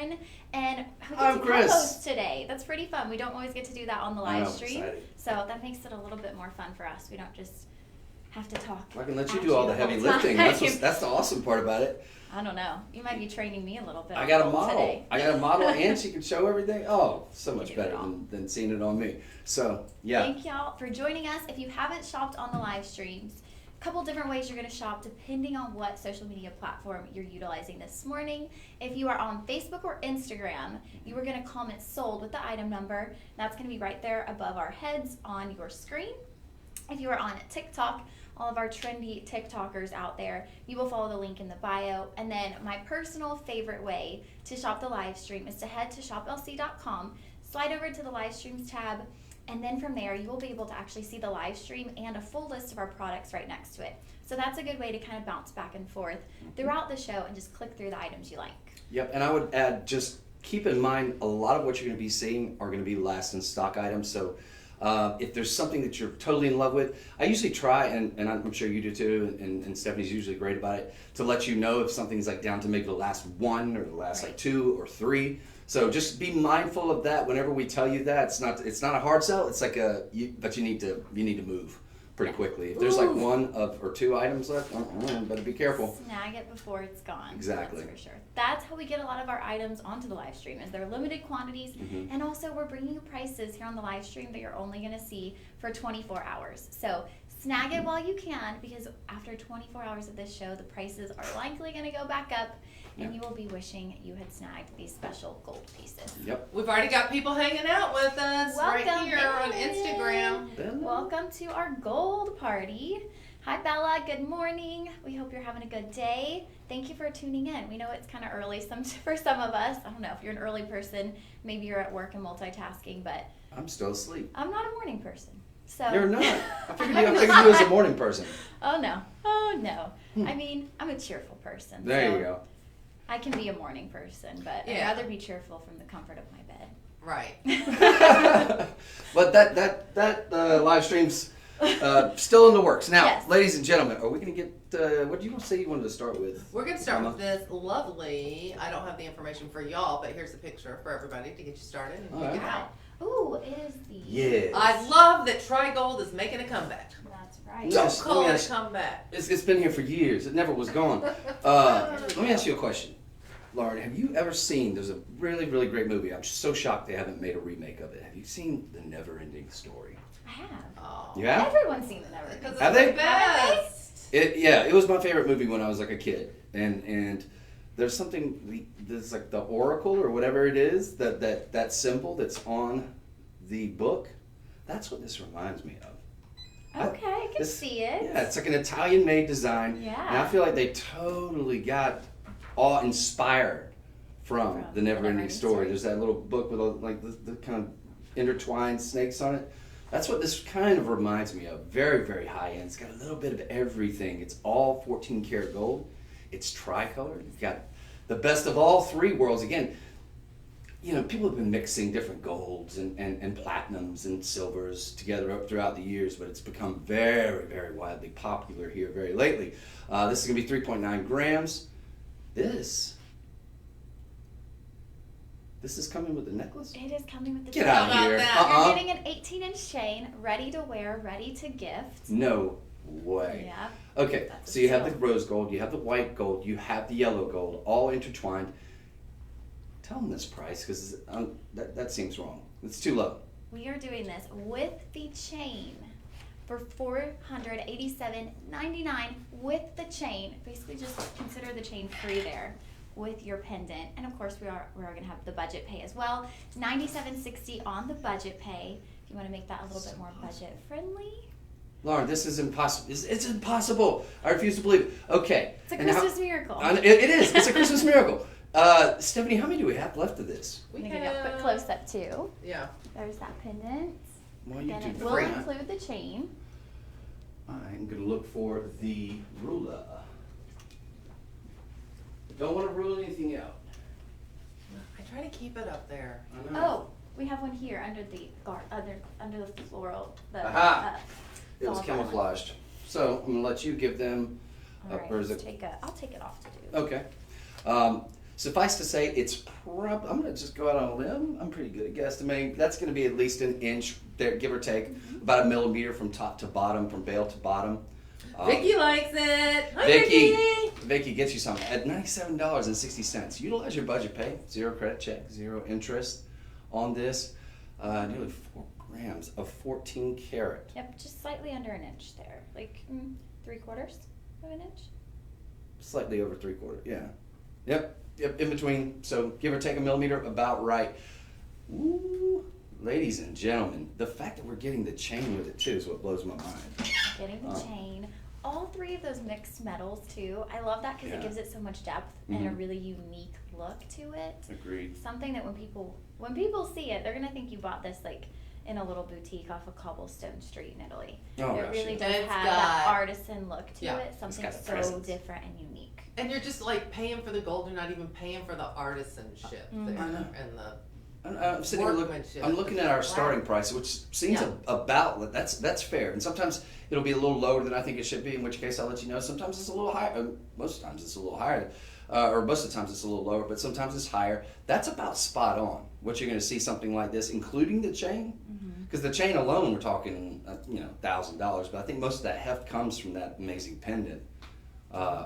Lauren, and we I'm get to Chris. co-host today. That's pretty fun. We don't always get to do that on the I live know, stream, exciting. so that makes it a little bit more fun for us. We don't just have to talk. I can let you at do all the whole heavy time. lifting. That's the awesome part about it. I don't know. You might be training me a little bit. I got a on model. today. I got a model, and she can show everything. Oh, so much do it better all. than seeing it on me. So yeah. Thank y'all for joining us. If you haven't shopped on the live streams, a couple different ways you're going to shop depending on what social media platform you're utilizing this morning. If you are on Facebook or Instagram, you are going to comment sold with the item number. That's going to be right there above our heads on your screen. If you are on TikTok, all of our trendy TikTokers out there, you will follow the link in the bio. And then my personal favorite way to shop the live stream is to head to shoplc.com, slide over to the live streams tab, and then from there you will be able to actually see the live stream and a full list of our products right next to it. So that's a good way to kind of bounce back and forth throughout the show and just click through the items you like. Yep, and I would add, just keep in mind, a lot of what you're going to be seeing are going to be last in stock items. So if there's something that you're totally in love with, I usually try, and I'm sure you do too, and Stephanie's usually great about it, to let you know if something's like down to maybe the last one or the last like 2 or 3. So just be mindful of that whenever we tell you that. It's not a hard sell. It's like but you need to move pretty quickly. If there's like 1 or 2 items left, better be careful. Snag it before it's gone. Exactly. That's for sure. That's how we get a lot of our items onto the live stream, is they're limited quantities, and also we're bringing you prices here on the live stream that you're only going to see for 24 hours. So snag it while you can, because after 24 hours of this show, the prices are likely going to go back up, and you will be wishing you had snagged these special gold pieces. Yep. We've already got people hanging out with us right Welcome here on in. Instagram. Welcome to our gold party. Hi Bella, good morning. We hope you're having a good day. Thank you for tuning in. We know it's kind of early for some of us. I don't know if you're an early person, maybe you're at work and multitasking, but I'm still asleep. I'm not a morning person. So You're not. I figured you as a morning person. Oh no. I mean, I'm a cheerful person. There so you go. I can be a morning person, but I'd rather be cheerful from the comfort of my bed. Right. But that live stream's still in the works. Now, Yes. ladies and gentlemen, are we going to get, what do you want to say you wanted to start with? We're going to start with this lovely, I don't have the information for y'all, but here's a picture for everybody to get you started and All pick it right. out. Ooh, it is the... Yes. I love that Tri-Gold is making a comeback. That's right. Yeah. Don't Yes, call let me it a ask- comeback. It's been here for years. It never was gone. Let me ask you a question. Lauren, have you ever seen, there's a really, really great movie. I'm so shocked they haven't made a remake of it. Have you seen The Never-Ending Story? I have. Oh. You have? Everyone's seen the Never. Because Have it's they? the best. It was my favorite movie when I was like a kid. And there's something, there's like the oracle or whatever it is, that symbol that's on the book. That's what this reminds me of. Okay, I can see it. Yeah, it's like an Italian-made design. Yeah. And I feel like they totally got all inspired from The Never-Ending Story. There's that little book with like the kind of intertwined snakes on it. That's what this kind of reminds me of. Very, very high end. It's got a little bit of everything. It's all 14 karat gold. It's tricolored. It's got the best of all 3 worlds. Again, you know, people have been mixing different golds and platinums and silvers together up throughout the years, but it's become very, very widely popular here very lately. This is going to be 3.9 grams. This is coming with the necklace? It is coming with the Get chain. out of How here. about that? You're getting an 18-inch chain, ready to wear, ready to gift. No way. Yeah. Okay, That's so you have a the rose gold, you have the white gold, you have the yellow gold, all intertwined. Tell them this price, because that seems wrong. It's too low. We are doing this with the chain for $487.99 with the chain. Basically, just consider the chain free there with your pendant, and of course we are going to have the budget pay as well. $97.60 on the budget pay. If you want to make that a little bit more budget friendly. Lauren, this is impossible. It's impossible. I refuse to believe it. Okay. It's a and Christmas miracle. It is. It's a Christmas miracle. Stephanie, how many do we have left of this? I'm going to get a quick close up too. Yeah. There's that pendant. Well, you Again, do it the will front. include the chain. I'm going to look for the ruler. Don't want to rule anything out. I try to keep it up there. I know. Oh, we have one here under the under the floral. Aha. It was fall camouflaged. So I'm going to let you give them All right, or is let's it? I'll take it off to do. Okay. Suffice to say, it's I'm going to just go out on a limb. I'm pretty good at guesstimating. That's going to be at least an inch there, give or take, about a millimeter from top to bottom, from bail to bottom. Vicky likes it. Hi, Vicky. Vicky. Vicky gets you something at $97.60. Utilize your budget pay. 0 credit check, 0 interest on this. Nearly 4 grams of 14 karat. Yep, just slightly under an inch there. Like 3/4 of an inch. Slightly over 3/4, yeah. Yep, in between. So give or take a millimeter, about right. Ooh, ladies and gentlemen, the fact that we're getting the chain with it too is what blows my mind. Getting the chain. All 3 of those mixed metals too. I love that because it gives it so much depth and a really unique look to it. Agreed. Something that when people see it, they're gonna think you bought this like in a little boutique off of Cobblestone Street in Italy. Oh, it gosh, really yeah. does It's have got- that artisan look to Yeah. it. Something got so presence. different and unique. And you're just like paying for the gold. You're not even paying for the artisanship there I know. and the. I'm sitting here Workmanship. I'm looking at our starting price, which seems about that's fair. And sometimes it'll be a little lower than I think it should be. In which case, I'll let you know. Sometimes it's a little higher. Most times it's a little higher, or most of the times it's a little lower. But sometimes it's higher. That's about spot on. What you're going to see something like this, including the chain, because the chain alone, we're talking $1,000. But I think most of that heft comes from that amazing pendant.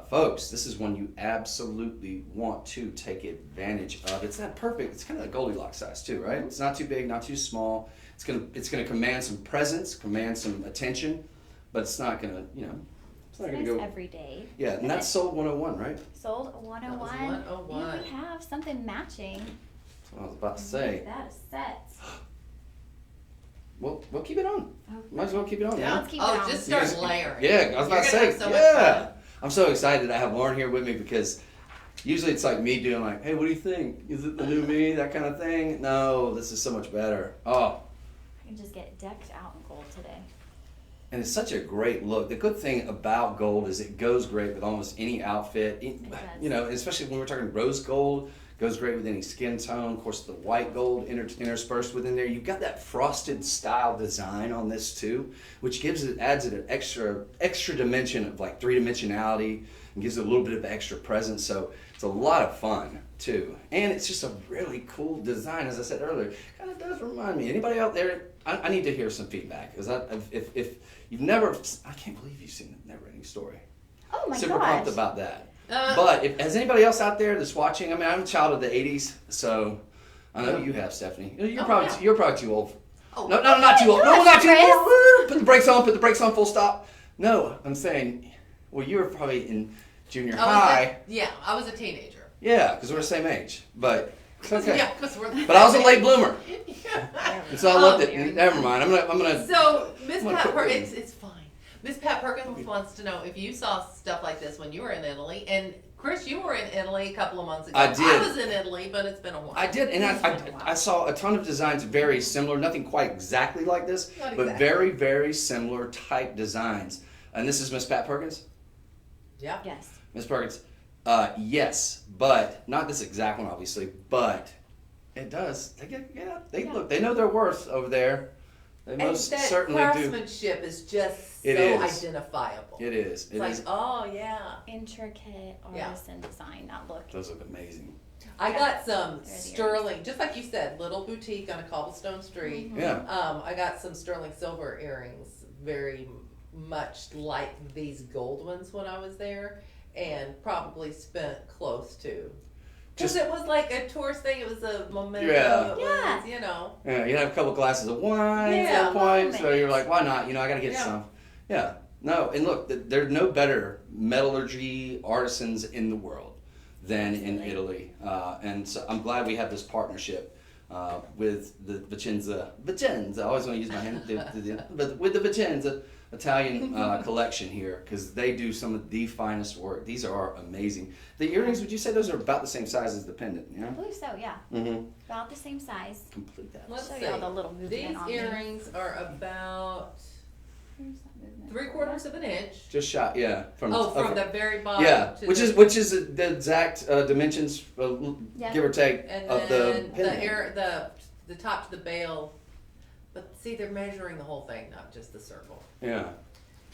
Folks, this is one you absolutely want to take advantage of. It's that perfect. It's kind of a Goldilocks size too, right? It's not too big, not too small. It's gonna command some presence, command some attention, but it's not gonna, it's not gonna Nice go. every day. Yeah, and that's sold 101, right? Sold 101. That was 101. And we have something matching. That's what I was about to say. That is set. We'll keep it on. Might as well keep it on. Yeah. Let's keep it on. Just start Yes. layering. Yeah, I was about to You're gonna say. have so much Yeah, fun. I'm so excited I have Lauren here with me because usually it's like me doing like, hey, what do you think? Is it the new me? That kind of thing. No, this is so much better. Oh. I can just get decked out in gold today. And it's such a great look. The good thing about gold is it goes great with almost any outfit. does. Especially when we're talking rose gold, goes great with any skin tone. Of course, the white gold interspersed within there. You've got that frosted style design on this too, which adds it an extra dimension of like 3-dimensionality and gives it a little bit of extra presence. So it's a lot of fun too. And it's just a really cool design. As I said earlier, kind of does remind me. Anybody out there, I need to hear some feedback. Because if you've never, I can't believe you've seen the Never Ending Story. Oh my Super gosh. pumped about that. But has anybody else out there that's watching? I mean, I'm a child of the '80s, so I know you have, Stephanie. You're probably too old. Oh. No, not too old. No, gosh, not too Chris. old. Put the brakes on. Put the brakes on. Full stop. No, I'm saying, well, you were probably in junior high. I was a teenager. Yeah, because we're the same age. But it's okay. Yeah, because we're. But I was a late bloomer, Yeah. and so I loved Oh, it. Never mind. I'm gonna. So Miss I'm gonna Pat quit Perkins, reading. it's fine. Miss Pat Perkins wants to know if you saw stuff like this when you were in Italy. And Chris, you were in Italy a couple of months ago. I did. I was in Italy, but it's been a while. I did, and I saw a ton of designs very similar, nothing quite exactly like this, Not but exactly. very, very similar type designs. And this is Miss Pat Perkins? Yeah. Yes. Miss Perkins? Yes, but not this exact one, obviously, but it does. Look, they know their worth over there. They And most that certainly do. craftsmanship is just It so is. identifiable. It is. It's like, oh yeah. Intricate artisan design, that look. Those look amazing. I got some They're the sterling, just like you said, little boutique on a cobblestone street. Yeah. I got some sterling silver earrings, very much like these gold ones when I was there, and probably spent close to. Because Just- it was like a tourist thing. It was a memento. Yeah. It Yeah. was, you know. Yeah, you have a couple glasses of wine Yeah, at that point, so moment. you're like, why not? I gotta get Yeah. some. Yeah. No, and look, there's no better metallurgy artisans in the world than in Italy. And so I'm glad we have this partnership with the Vicenza. I always want to use my hand, but with the Vicenza Italian collection here, because they do some of the finest work. These are amazing. The earrings, would you say those are about the same size as the pendant? I Yeah. believe so, yeah. Mm-hmm. About the same size. Complete that. Let's Show see. you all the little movement These on earrings are about Here's that movement. 3/4 of an inch. Just shot, yeah. From The very bottom. yeah, to which the, is the exact dimensions, Yeah. give or take, and of then the pendant. the top to the bail. But see, they're measuring the whole thing, not just the circle. Yeah.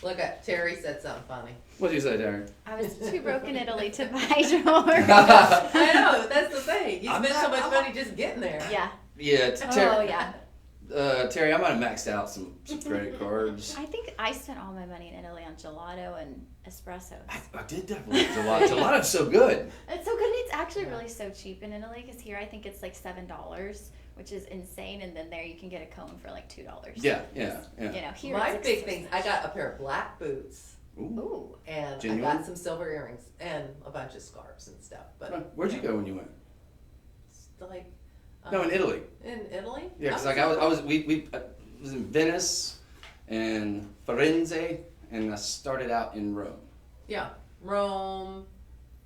Look at Terry said something funny. What did you say, Darren? I was too broke in Italy to buy jewelry. I know, that's the thing. You I'm spend so not- much I'm money just getting there. Yeah. Yeah, Oh, yeah. Terry, I might have maxed out some credit cards. I think I spent all my money in Italy on gelato and espressos. I did definitely gelato. Gelato's so good. It's so good. And it's actually really so cheap in Italy because here I think it's like $7, which is insane. And then there you can get a cone for like $2. Yeah. You know, here My it's big thing, I got a pair of black boots Ooh. Ooh. and Genuine? I got some silver earrings and a bunch of scarves and stuff. But Where'd you go when you went? it's like No, in Italy. in Italy. Yeah, because like I was in Venice and Firenze, and I started out in Rome. Yeah, Rome.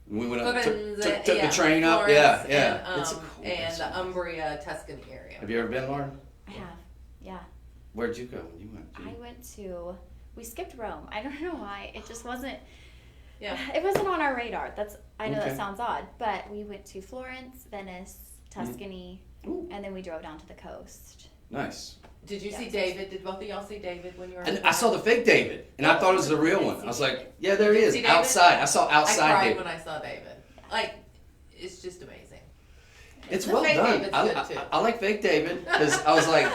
And we went up, Firenze, took yeah, the train up. Florence, Yeah. And, It's a cool and place. the Umbria, Tuscany area. Have you ever been, Lauren? I have. Yeah. Where'd you go when you went? I went to, we skipped Rome. I don't know why. It just wasn't, Yeah. it wasn't on our radar. I know Okay. that sounds odd, but we went to Florence, Venice, Tuscany, Ooh. and then we drove down to the coast. Nice. Did you see Yes. David? Did both of y'all see David when you were? And I saw the fake David, and I thought it was the real one. I was like, yeah, there he Did you is, see David? outside. I saw I outside cried David. when I saw David. Like, it's just amazing. It's The well fake done. David's I, good, I, too. I like fake David because I was like,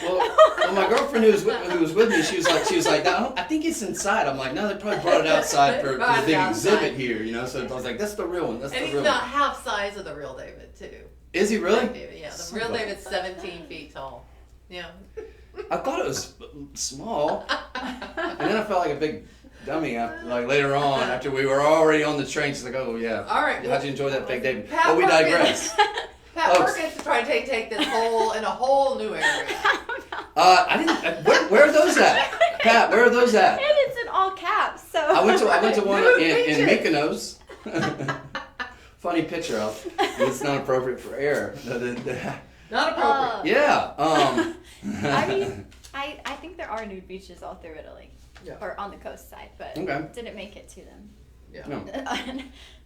well, my girlfriend who was with me, she was like, no, I think it's inside. I'm like, no, they probably brought it outside for Brought the it big outside. exhibit here, you know. So I was like, that's the real one. That's And the he's real not one. half size of the real David, too. Is he really? Fake David, yeah. The Son real of a- David's 17 feet tall. Yeah. I thought it was small, and then I felt like a big dummy. Like later on, after we were already on the train, she's like, oh yeah. All right. How'd you enjoy that fake David? Pat But we Perkins. digress. Pat Oh. Perkins tried to take this whole in a whole new area. I didn't. Where are those at? Pat, where are those at? And it's in all caps, so. I went to one Nude in picture. Mykonos. Funny picture. It's not appropriate for air. Not appropriate. Yeah. I mean, I think there are nude beaches all through Italy. Yeah. Or on the coast side, but Okay. didn't make it to them. Yeah. No. Not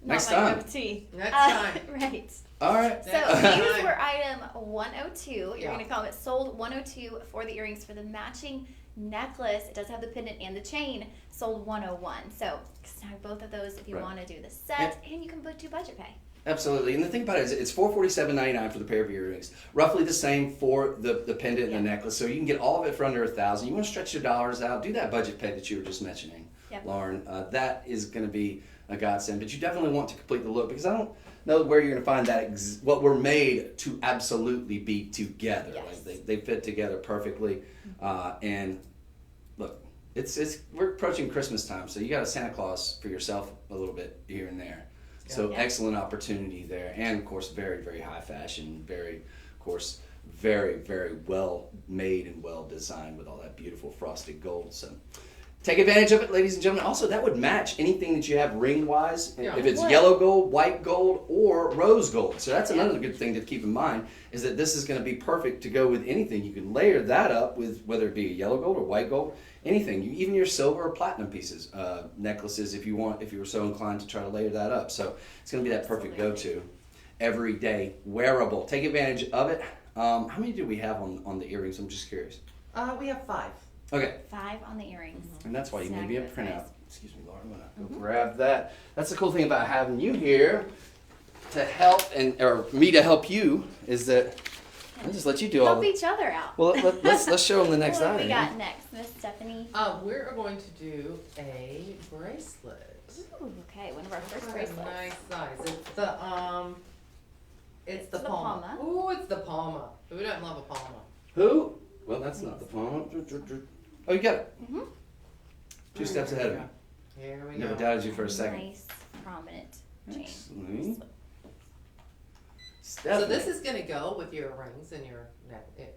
Next my time. cup of tea. Next time. Right. All right. So Next these time. were item 102. You're Yeah. going to call it sold 102 for the earrings. For the matching necklace, it does have the pendant and the chain, sold 101. So snag both of those if you Right. want to do the set, and you can do budget pay. Absolutely. And the thing about it is it's $447.99 for the pair of earrings. Roughly the same for the pendant and the Yeah. necklace. So you can get all of it for under $1,000. You want to stretch your dollars out, do that budget pay that you were just mentioning, Yep. Lauren. That is going to be a godsend. But you definitely want to complete the look because I don't know where you're going to find that what we're made to absolutely be together. Yes. Like they fit together perfectly. And look, it's we're approaching Christmas time, so you got a Santa Claus for yourself a little bit here and there. So Yeah. excellent opportunity there, and of course very, very high fashion, very, of course, very, very well made and well designed with all that beautiful frosted gold. So take advantage of it, ladies and gentlemen. Also, that would match anything that you have ring wise, Yeah. if it's Would. yellow gold, white gold, or rose gold. So that's Yeah. another good thing to keep in mind is that this is going to be perfect to go with anything. You can layer that up with whether it be a yellow gold or white gold. Anything, even your silver or platinum pieces, necklaces, if you were so inclined to try to layer that up. So it's going to be that perfect Absolutely. go-to, everyday wearable. Take advantage of it. How many do we have on the earrings? I'm just curious. We have 5. Okay, 5 on the earrings. and that's why you Snag made me a those printout. guys. Excuse me, Laura. I'm gonna go grab that. That's the cool thing about having you here to help or me to help you is that I just let you do all Help the. each other out. Well, let's show them the next What do item. we got next, Miss Stephanie? We're going to do a bracelet. Ooh, okay, one of our first Got a bracelets. nice size. It's the the Palma. Palma. Ooh, it's the Palma. Who doesn't love a Palma? Who? Well, that's not the phone. Oh, you got it. Mm-hmm. 2 steps ahead of me. Here we Never go. doubted you for a second. Nice, prominent chain. Excellent. So this is going to go with your rings and your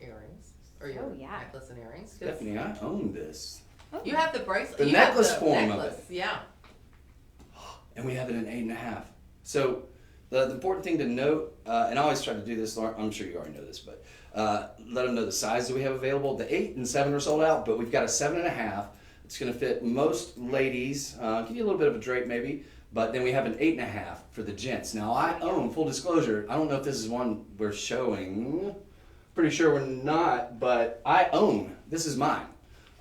earrings, or your Oh, yeah. necklace and earrings. 'cause Stephanie, I own this. Oh. You have the bracelet. The you have necklace the form of necklace, Yeah. And we have it in 8.5. So the important thing to note, and I always try to do this, Lauren, I'm sure you already know this, but let them know the size that we have available. The 8 and 7 are sold out, but we've got a 7.5. It's going to fit most ladies. Give you a little bit of a drape maybe, but then we have an 8.5 for the gents. Now I own, full disclosure, I don't know if this is one we're showing. Pretty sure we're not, but I own. This is mine.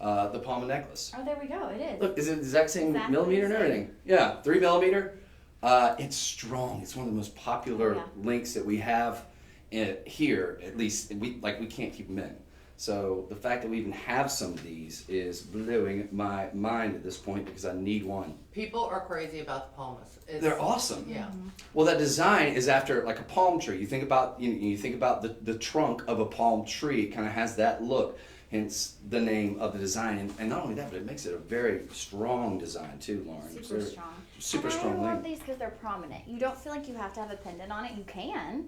the Palma necklace. Oh, there we go. It is. Look, is it the exact same Exactly millimeter and the same. everything? Yeah, 3 millimeter. It's strong. It's one of the most popular links that we have here. At least we can't keep them in. So the fact that we even have some of these is blowing my mind at this point because I need one. People are crazy about the palmas. They're awesome. Yeah. Well, that design is after like a palm tree. You think about you think about the trunk of a palm tree. It kind of has that look. Hence the name of the design, and not only that, but it makes it a very strong design too, Lauren. Super strong. Super and strong I love link. these because they're prominent. You don't feel like you have to have a pendant on it. You can,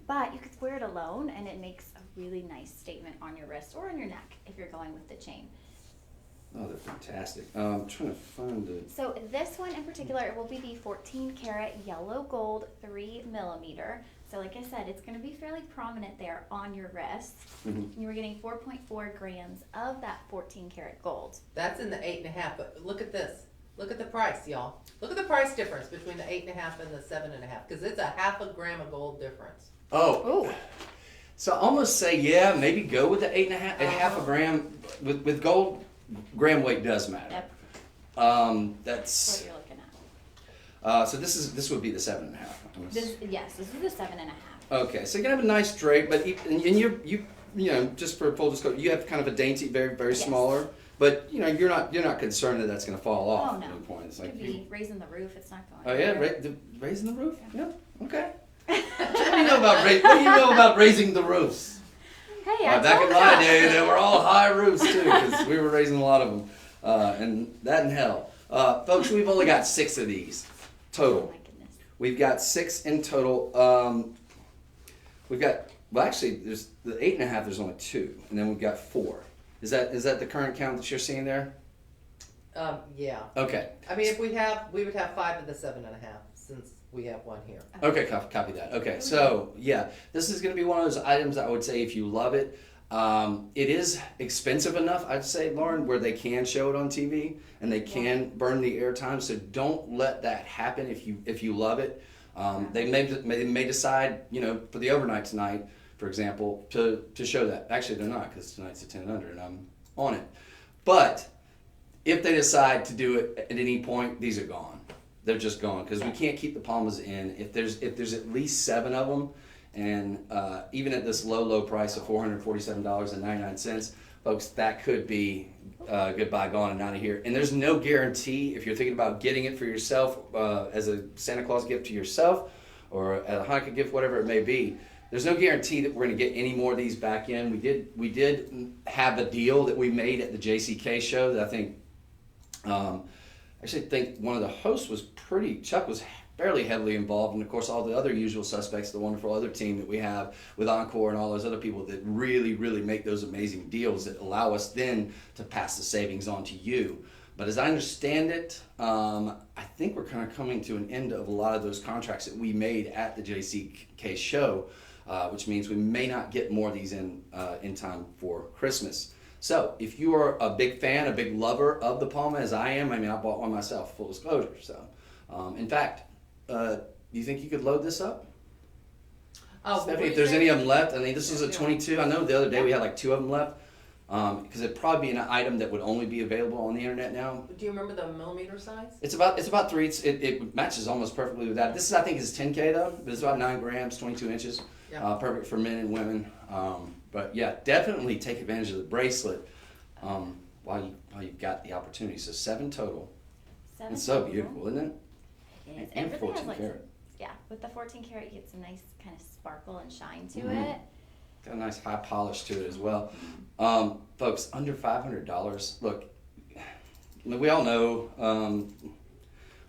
but you could wear it alone, and it makes a really nice statement on your wrist or on your neck if you're going with the chain. Oh, they're fantastic. I'm trying to find it. So this one in particular, it will be the 14 karat yellow gold 3 millimeter. So like I said, it's going to be fairly prominent there on your wrist. And you were getting 4.4 grams of that 14 karat gold. That's in the 8.5. But look at this. Look at the price, y'all. Look at the price difference between the 8.5 and the 7.5, because it's a 0.5 gram of gold difference. Oh. Ooh. So I almost say, yeah, maybe go with the 8.5, half a gram. With gold, gram weight does matter. Yep. That's That's what you're looking at. so this would be the 7.5. This is the 7.5. Okay, so you're gonna have a nice drape, but and you know, just for full disclosure, you have kind of a dainty, very very smaller, but you know you're not concerned that that's gonna fall off Oh, no. at any point. It's It like could be raising the roof. It's not going. oh yeah, anywhere. raising the roof. Yeah, okay. What do you know about what do you know about raising the roofs? Hey, I Back in told my ya. day, they were all high roofs too, because we were raising a lot of them, and that in hell. Folks, we've only got 6 of these Oh total. my goodness. We've got 6 in total. We've got actually there's the 8.5. There's only 2, and then we've got 4. Is that the current count that you're seeing there? Yeah. Okay. I mean, we would have 5 of the 7.5 since we have one here. Okay, copy that. Okay, so yeah, this is going to be one of those items that I would say if you love it. It is expensive enough, I'd say, Lauren, where they can show it on TV and they can burn the airtime. So don't let that happen if you love it. They may decide, you know, for the overnight tonight, for example, to show that. Actually, they're not, because tonight's a 10 under and I'm on it. But if they decide to do it at any point, these are gone. They're just gone because we can't keep the Palmas in. If there's at least 7 of them, and even at this low price of $447.99, folks, that could be goodbye, gone, and out of here. And there's no guarantee if you're thinking about getting it for yourself as a Santa Claus gift to yourself or a Hanukkah gift, whatever it may be. There's no guarantee that we're going to get any more of these back in. We did have a deal that we made at the JCK show that I think. I actually think one of the hosts Chuck was fairly heavily involved, and of course all the other usual suspects, the wonderful other team that we have with Encore and all those other people that really, really make those amazing deals that allow us then to pass the savings on to you. But as I understand it, I think we're kind of coming to an end of a lot of those contracts that we made at the JCK show, which means we may not get more of these in time for Christmas. So, if you are a big fan, a big lover of the Palma, as I am, I mean, I bought one myself, full disclosure. So, in fact, do you think you could load this up? Oh, Stephanie, if there's any of them left, I mean, this is a 22. I know the other day we had like 2 of them left, because it'd probably be an item that would only be available on the internet now. Do you remember the millimeter size? It's about 3. It matches almost perfectly with that. This is, I think, is 10K though, but it's about 9 grams, 22 inches. Yeah. Perfect for men and women. But yeah, definitely take advantage of the bracelet while you've got the opportunity. So 7 total. 7 It's so total. beautiful, isn't it? It is. And It really 14 has like karat. yeah, with the 14 karat, you get some nice kind of sparkle and shine to Mhm. it. Got a nice high polish to it as well. Folks, under $500. Look, I mean, we all know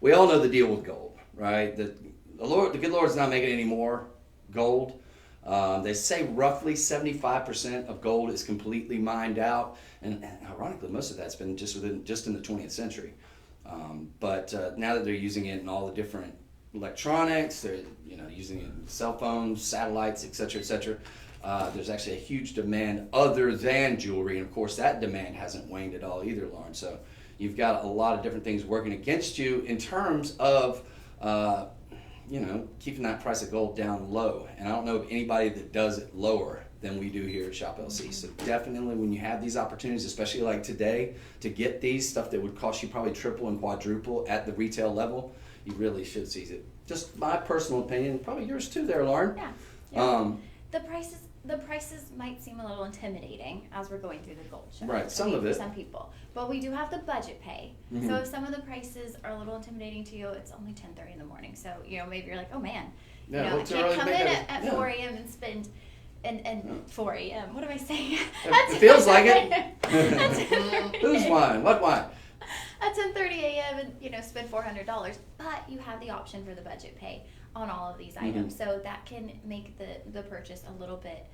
the deal with gold, right? The good Lord's not making any more gold. They say roughly 75% of gold is completely mined out, and ironically, most of that's been just in the 20th century. But now that they're using it in all the different electronics, they're using it in cell phones, satellites, et cetera. There's actually a huge demand other than jewelry, and of course that demand hasn't waned at all either, Lauren. So you've got a lot of different things working against you in terms of keeping that price of gold down low. And I don't know of anybody that does it lower than we do here at Shop LC. So definitely when you have these opportunities, especially like today, to get these stuff that would cost you probably triple and quadruple at the retail level, you really should seize it. Just my personal opinion, probably yours too there, Lauren. Yeah. The prices might seem a little intimidating as we're going through the gold show. Right, some of it. For some people. But we do have the budget pay. Mm-hmm. So if some of the prices are a little intimidating to you, it's only 10:30 in the morning. So, maybe you're like, oh man, Yeah, I can't come in at 4 a.m. and spend, and 4 a.m. What am I saying? It feels like it. At Whose wine? What wine? At 10:30 a.m. and spend $400, but you have the option for the budget pay on all of these items, so that can make the purchase a little bit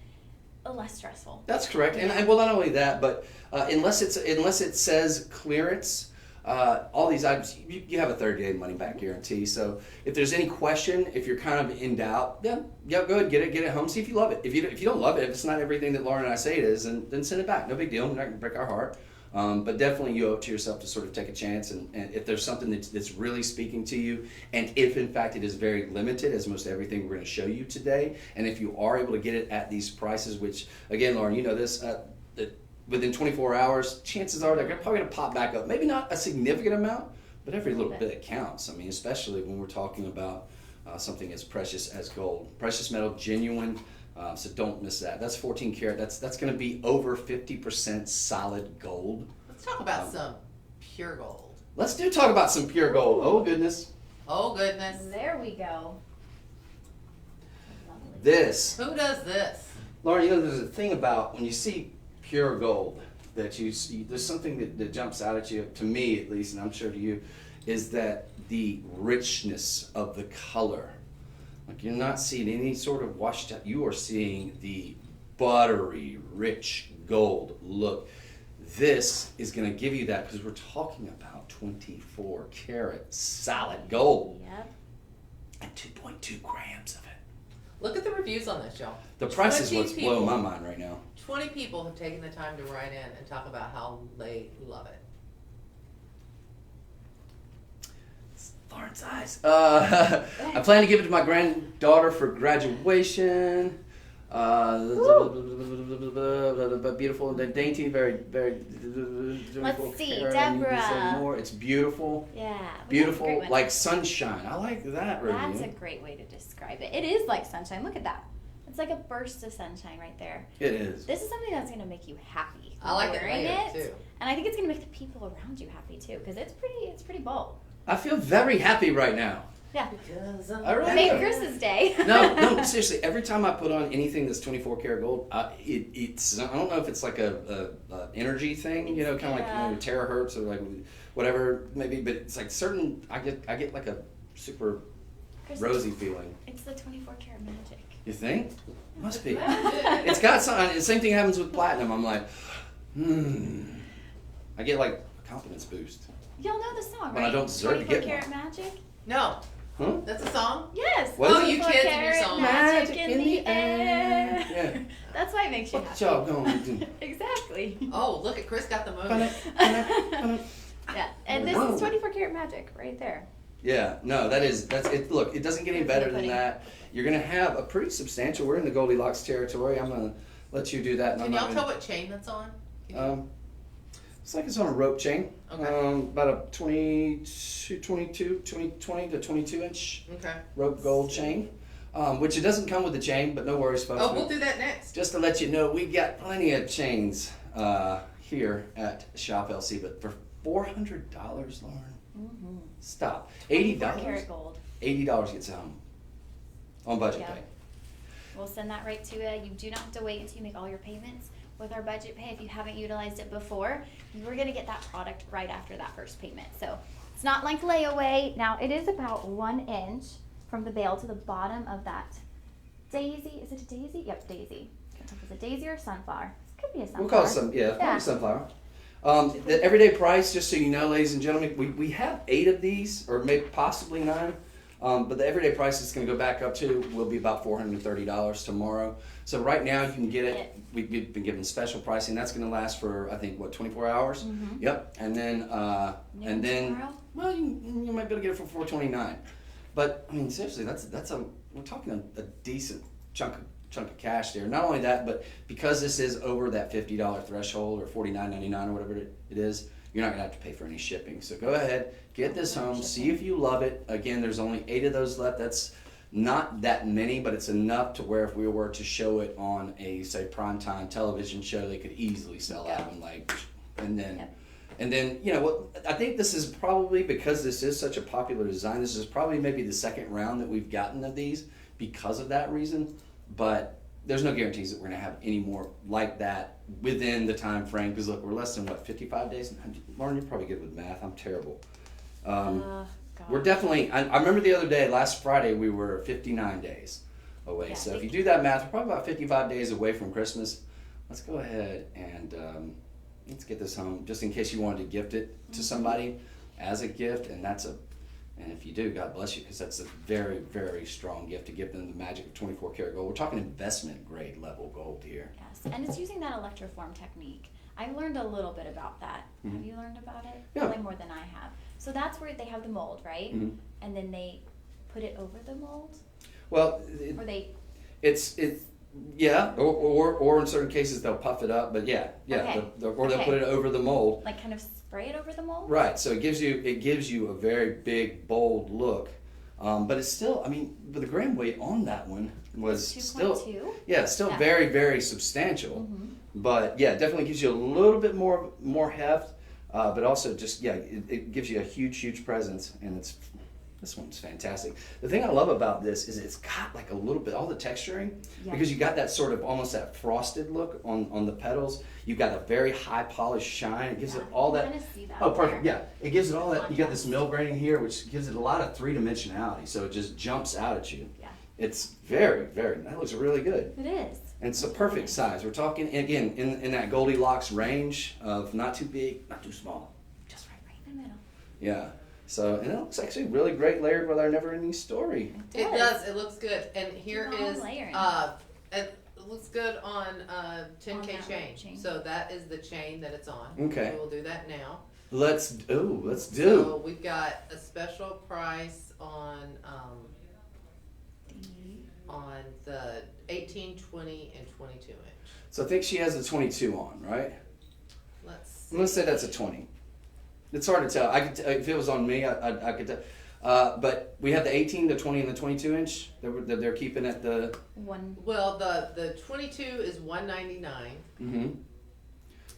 less stressful. That's correct, and well, not only that, but unless it says clearance, all these items you have a 30-day money back guarantee. So if there's any question, if you're kind of in doubt, yeah, go ahead, get it home, see if you love it. If you don't love it, if it's not everything that Lauren and I say it is, then send it back. No big deal. We're not gonna break our heart. But definitely you owe it to yourself to sort of take a chance, and if there's something that's really speaking to you, and if in fact it is very limited, as most everything we're going to show you today, and if you are able to get it at these prices, which again, Lauren, you know this, that within 24 hours, chances are they're probably going to pop back up. Maybe not a significant amount, but every little bit counts. I mean, especially when we're talking about something as precious as gold. Precious metal, genuine. So don't miss that. That's 14 karat. That's going to be over 50% solid gold. Let's talk about some pure gold. Let's talk about some pure gold. Oh goodness. Oh goodness. There we go. This. Who does this? Lauren, there's a thing about when you see pure gold that you see, there's something that jumps out at you, to me at least, and I'm sure to you, is that the richness of the color. Like you're not seeing any sort of washed out, you are seeing the buttery, rich gold look. This is going to give you that because we're talking about 24 karat solid gold. Yep. And 2.2 grams of it. Look at the reviews on this, y'all. The price is 20 what's people. blowing my mind right now. 20 people have taken the time to write in and talk about how they love it. Lauren's eyes. I plan to give it to my granddaughter for graduation. Beautiful and dainty, very, very. Let's see, Deborah. Deborah. It's beautiful. Yeah. we have a great Beautiful, one. like sunshine. I like that review. That's a great way to describe it. It is like sunshine. Look at that. It's like a burst of sunshine right there. It is. This is something that's going to make you happy. I like it wearing layered, too. And I think it's going to make the people around you happy too, because it's pretty bold. I feel very happy right now. Yeah. I really Make do. Chris's day. No, seriously. Every time I put on anything that's 24 karat gold, it's I don't know if it's like a energy thing, kind of like terahertz or like whatever maybe, but it's like certain. I get like a super Chris, rosy feeling. It's the 24 karat magic. You think? Must be. It's got some. The same thing happens with platinum. I'm like, I get like a confidence boost. Y'all know the song, right? When I don't deserve to 24 get karat magic? No. Huh? That's a song? Yes. What is it? You kids and your 24 song. karat magic in the air. Yeah. That's why it makes you What happy. y'all going to do? Exactly. Oh, look at Chris got the moment. Yeah, and this is 24 karat magic right there. Yeah, no, that's it. Look, it doesn't get any better than that. You're gonna have a pretty substantial. We're in the Goldilocks territory. I'm gonna let you do that. And Can I'm y'all not tell what chain that's on? It's like it's on a rope chain. Okay. About a 20 to 22 inch Okay. rope gold chain. Which it doesn't come with the chain, but no worries, folks. Oh, we'll do that next. Just to let you know, we got plenty of chains here at Shop LC, but for $400, Lauren. Mm-hmm. Stop. 24 $80. karat gold. $80 gets it home on budget Yeah. pay. We'll send that right to you. You do not have to wait until you make all your payments. With our budget pay, if you haven't utilized it before, you're going to get that product right after that first payment. So it's not like layaway. Now, it is about 1 inch from the bail to the bottom of that daisy. Is it a daisy? Yep, daisy. Is it a daisy or a sunflower? It could be a sunflower. We'll call it probably sunflower. The everyday price, just so you know, ladies and gentlemen, we have 8 of these, or maybe possibly 9. But the everyday price is going to go back up to will be about $430 tomorrow. So right now you can get it. We've been given special pricing. That's going to last for I think 24 hours. Mm-hmm. Yep. And then Tomorrow? well you might be able to get it for $429. But I mean seriously, we're talking a decent chunk chunk of cash there. Not only that, but because this is over that $50 threshold or $49.99 or whatever it is, you're not gonna have to pay for any shipping. So go ahead, get this home, see if you love it. Again, there's only 8 of those left. That's not that many, but it's enough to where if we were to show it on a, say, primetime television show, they could easily sell out in like, and then, you know, what I think this is probably, because this is such a popular design, this is probably maybe the second round that we've gotten of these because of that reason. But there's no guarantees that we're going to have any more like that within the time frame. Because look, we're less than 55 days. Lauren, you're probably good with math. I'm terrible. We're definitely. I remember the other day, last Friday, we were 59 days away. So if you do that math, we're probably about 55 days away from Christmas. Let's go ahead and let's get this home, just in case you wanted to gift it to somebody as a gift. And if you do, God bless you, because that's a very, very strong gift to give them the magic of 24 karat gold. We're talking investment grade level gold here. Yes, and it's using that electroform technique. I've learned a little bit about that. Have you learned about it? Yeah. Probably more than I have. So that's where they have the mold, right? And then they put it over the mold? Well, yeah, or in certain cases they'll puff it up, but or they'll put it over the mold. Like kind of spray it over the mold? Right, so it gives you a very big, bold look. But it's still, I mean, but the gram weight on that one was 2.2? still very, very substantial. But yeah, it definitely gives you a little bit more heft, but also just, it gives you a huge presence, and this one's fantastic. The thing I love about this is it's got like a little bit, all the texturing, because you got that sort of almost that frosted look on the petals. You've got a very high polished shine. It gives it all that. Oh, perfect. Yeah, it gives it all that. You got this mill graining here, which gives it a lot of 3-dimensionality. So it just jumps out at you. Yeah. It's very, very. That looks really good. It is. And it's a perfect size. We're talking again in that Goldilocks range of not too big, not too small. Just right in the middle. Yeah. So, and it looks actually really great layered with our never-ending story. It does. It looks good. And here is, it looks good on 10K chain. So that is the chain that it's on. Okay. So we'll do that now. Let's do. So we've got a special price on the 18, 20, and 22 inch. So I think she has a 22 on, right? Let's say that's a 20. It's hard to tell. I could if it was on me, I could tell. But we have the 18, the 20, and the 22 inch that they're keeping at the one. Well, the 22 is $199. Mm-hmm.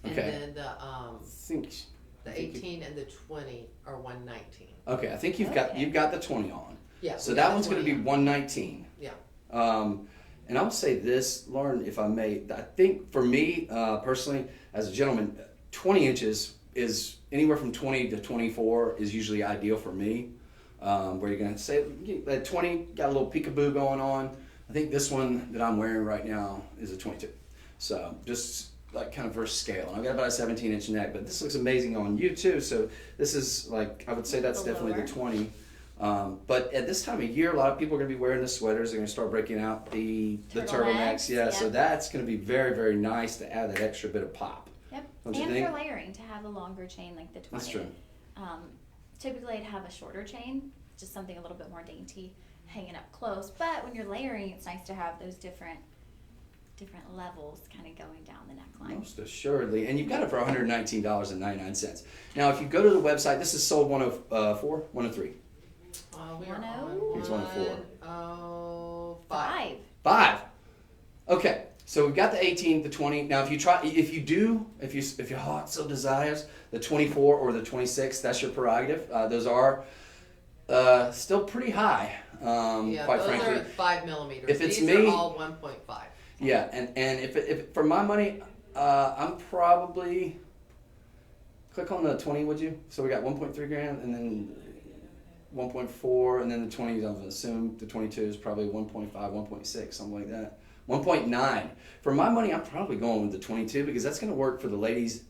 Okay. And then the 18 and the 20 are $119. Okay, I think you've got the 20 on. Yeah. So that one's going to be $119. Yeah. And I'll say this, Lauren, if I may. I think for me personally, as a gentleman, 20 inches is anywhere from 20 to 24 is usually ideal for me. Where you're going to say that 20 got a little peekaboo going on. I think this one that I'm wearing right now is a 22. So just like kind of versus scale. And I've got about a 17-inch neck, but this looks amazing on you too. So this is like, I would say that's definitely the 20. But at this time of year, a lot of people are going to be wearing the sweaters. They're going to start breaking out the turtlenecks. Yeah, so that's going to be very, very nice to add that extra bit of pop. Yep. And for layering, to have a longer chain like the 20. That's true. Typically I'd have a shorter chain, just something a little bit more dainty, hanging up close. But when you're layering, it's nice to have those different levels kind of going down the neckline. Most assuredly. And you've got it for $119.99. Now, if you go to the website, this is sold 104, 103. We are on It's 104. 5. 5. Okay. So we've got the 18, the 20. Now, if you your heart so desires, the 24 or the 26, that's your prerogative. Those are still pretty high, quite frankly. Those are 5 millimeters. If it's These me, are all 1.5. Yeah, and if for my money, I'm probably click on the 20, would you? So we got 1.3 grams, and then 1.4, and then the 20. I'm gonna assume the 22 is probably 1.5, 1.6, something like that. 1.9. For my money, I'm probably going with the 22 because that's going to work for the ladies.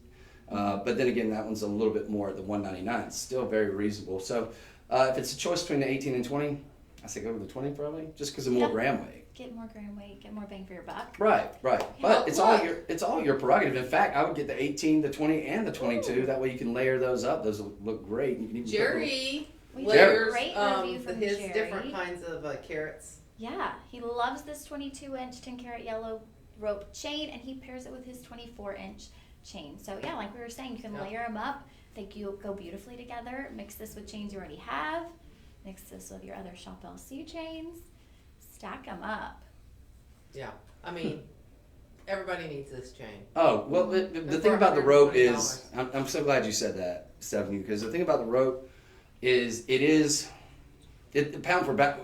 But then again, that one's a little bit more at the 199. It's still very reasonable. So if it's a choice between the 18 and 20, I say go with the 20 probably, just because of more gram weight. Get more gram weight, get more bang for your buck. Right. But it's all your prerogative. In fact, I would get the 18, the 20, and the 22. Ooh. That way you can layer those up. Those will look great. You can even Jerry layers great review from his Jerry. Different kinds of carrots. Yeah, he loves this 22-inch 10-karat yellow rope chain, and he pairs it with his 24-inch chain. So yeah, like we were saying, you can layer them up. They go beautifully together. Mix this with chains you already have. Mix this with your other Shop LC chains. Stack them up. Yeah, I mean, everybody needs this chain. Oh, well, the thing about the rope is, I'm so glad you said that, Stephanie, because the thing about the rope is pound for pound,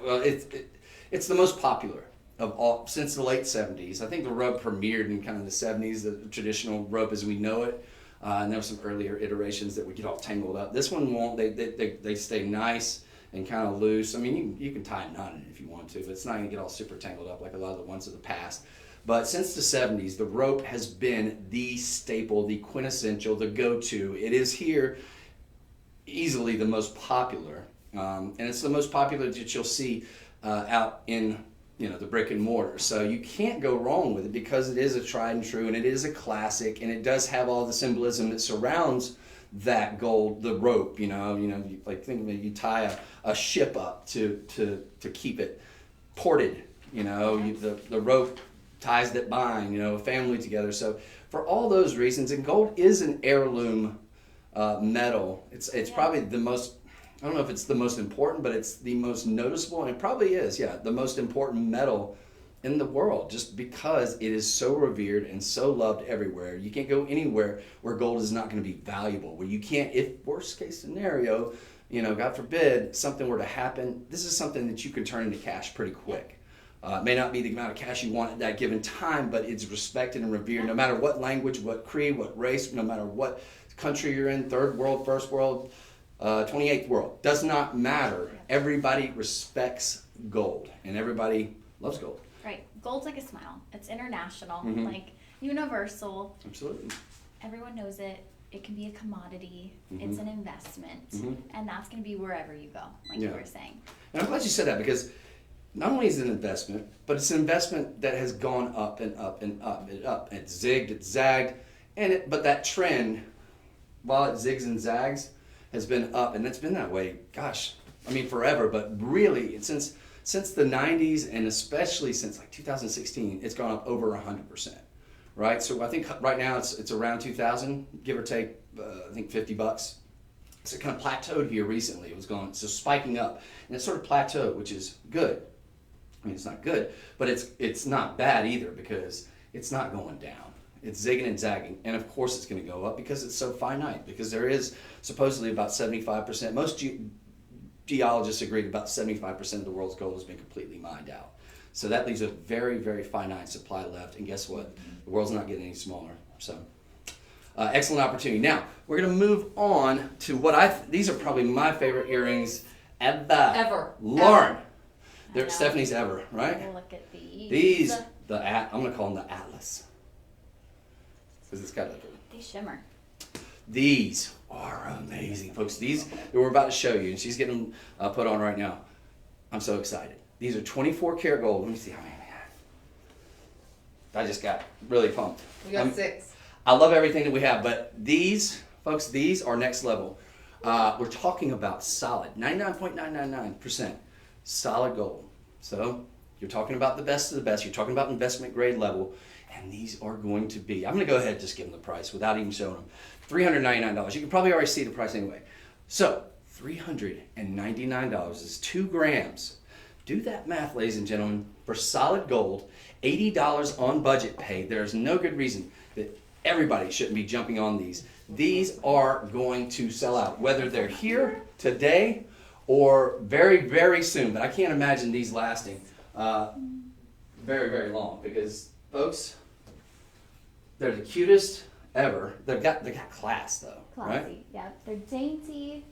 it's the most popular of all since the late 70s. I think the rope premiered in kind of the 70s, the traditional rope as we know it. And there were some earlier iterations that would get all tangled up. This one won't. They stay nice and kind of loose. I mean, you can tie a knot in it if you want to, but it's not going to get all super tangled up like a lot of the ones of the past. But since the 70s, the rope has been the staple, the quintessential, the go-to. It is here easily the most popular. And it's the most popular that you'll see out in the brick and mortar. So you can't go wrong with it because it is a tried and true, and it is a classic, and it does have all the symbolism that surrounds that gold, the rope. Like think of it, you tie a ship up to keep it ported. The rope ties that bind a family together. So for all those reasons, and gold is an heirloom metal. It's probably the most. I don't know if it's the most important, but it's the most noticeable, and it probably is, the most important metal in the world, just because it is so revered and so loved everywhere. You can't go anywhere where gold is not going to be valuable, where you can't, if worst case scenario, God forbid, something were to happen, this is something that you can turn into cash pretty quick. It may not be the amount of cash you want at that given time, but it's respected and revered no matter what language, what creed, what race, no matter what country you're in, third world, first world, 28th world, does not matter. Everybody respects gold, and everybody loves gold. Right. Gold's like a smile. It's international, Mm-hmm. like universal. Absolutely. Everyone knows it. It can be a commodity. Mm-hmm. It's an investment, Mm-hmm. and that's going to be wherever you go, like you were saying. And I'm glad you said that, because not only is it an investment, but it's an investment that has gone up and up and up and up. And it's zigged, it's zagged, but that trend, while it zigs and zags, has been up, and it's been that way, forever, but really, since the 90s, and especially since like 2016, it's gone up over 100%, right? So I think right now it's around 2,000, give or take, I think $50. So it kind of plateaued here recently. It was spiking up, and it sort of plateaued, which is good. I mean, it's not good, but it's not bad either, because it's not going down. It's zigging and zagging, and of course it's going to go up because it's so finite, because there is supposedly about 75%, most geologists agreed about 75% of the world's gold has been completely mined out. So that leaves a very, very finite supply left, and guess what? The world's not getting any smaller. So excellent opportunity. Now, we're going to move on to these are probably my favorite earrings ever. Lauren. They're Stephanie's ever, right? Look at these. I'm going to call them the Atlas. Because it's got They shimmer. These are amazing, folks. These that we're about to show you, and she's getting them put on right now. I'm so excited. These are 24 karat gold. Let me see how many we have. I just got really pumped. We got 6. I love everything that we have, but these, folks, these are next level. We're talking about solid, 99.999% solid gold. So you're talking about the best of the best. You're talking about investment grade level. And these are going to be, I'm going to go ahead and just give them the price without even showing them. $399. You can probably already see the price anyway. So $399 is 2 grams. Do that math, ladies and gentlemen, for solid gold, $80 on budget pay. There's no good reason that everybody shouldn't be jumping on these. These are going to sell out, whether they're here today or very, very soon. But I can't imagine these lasting very, very long, because, folks, they're the cutest ever. They got class though, Classy, right? yeah. They're dainty,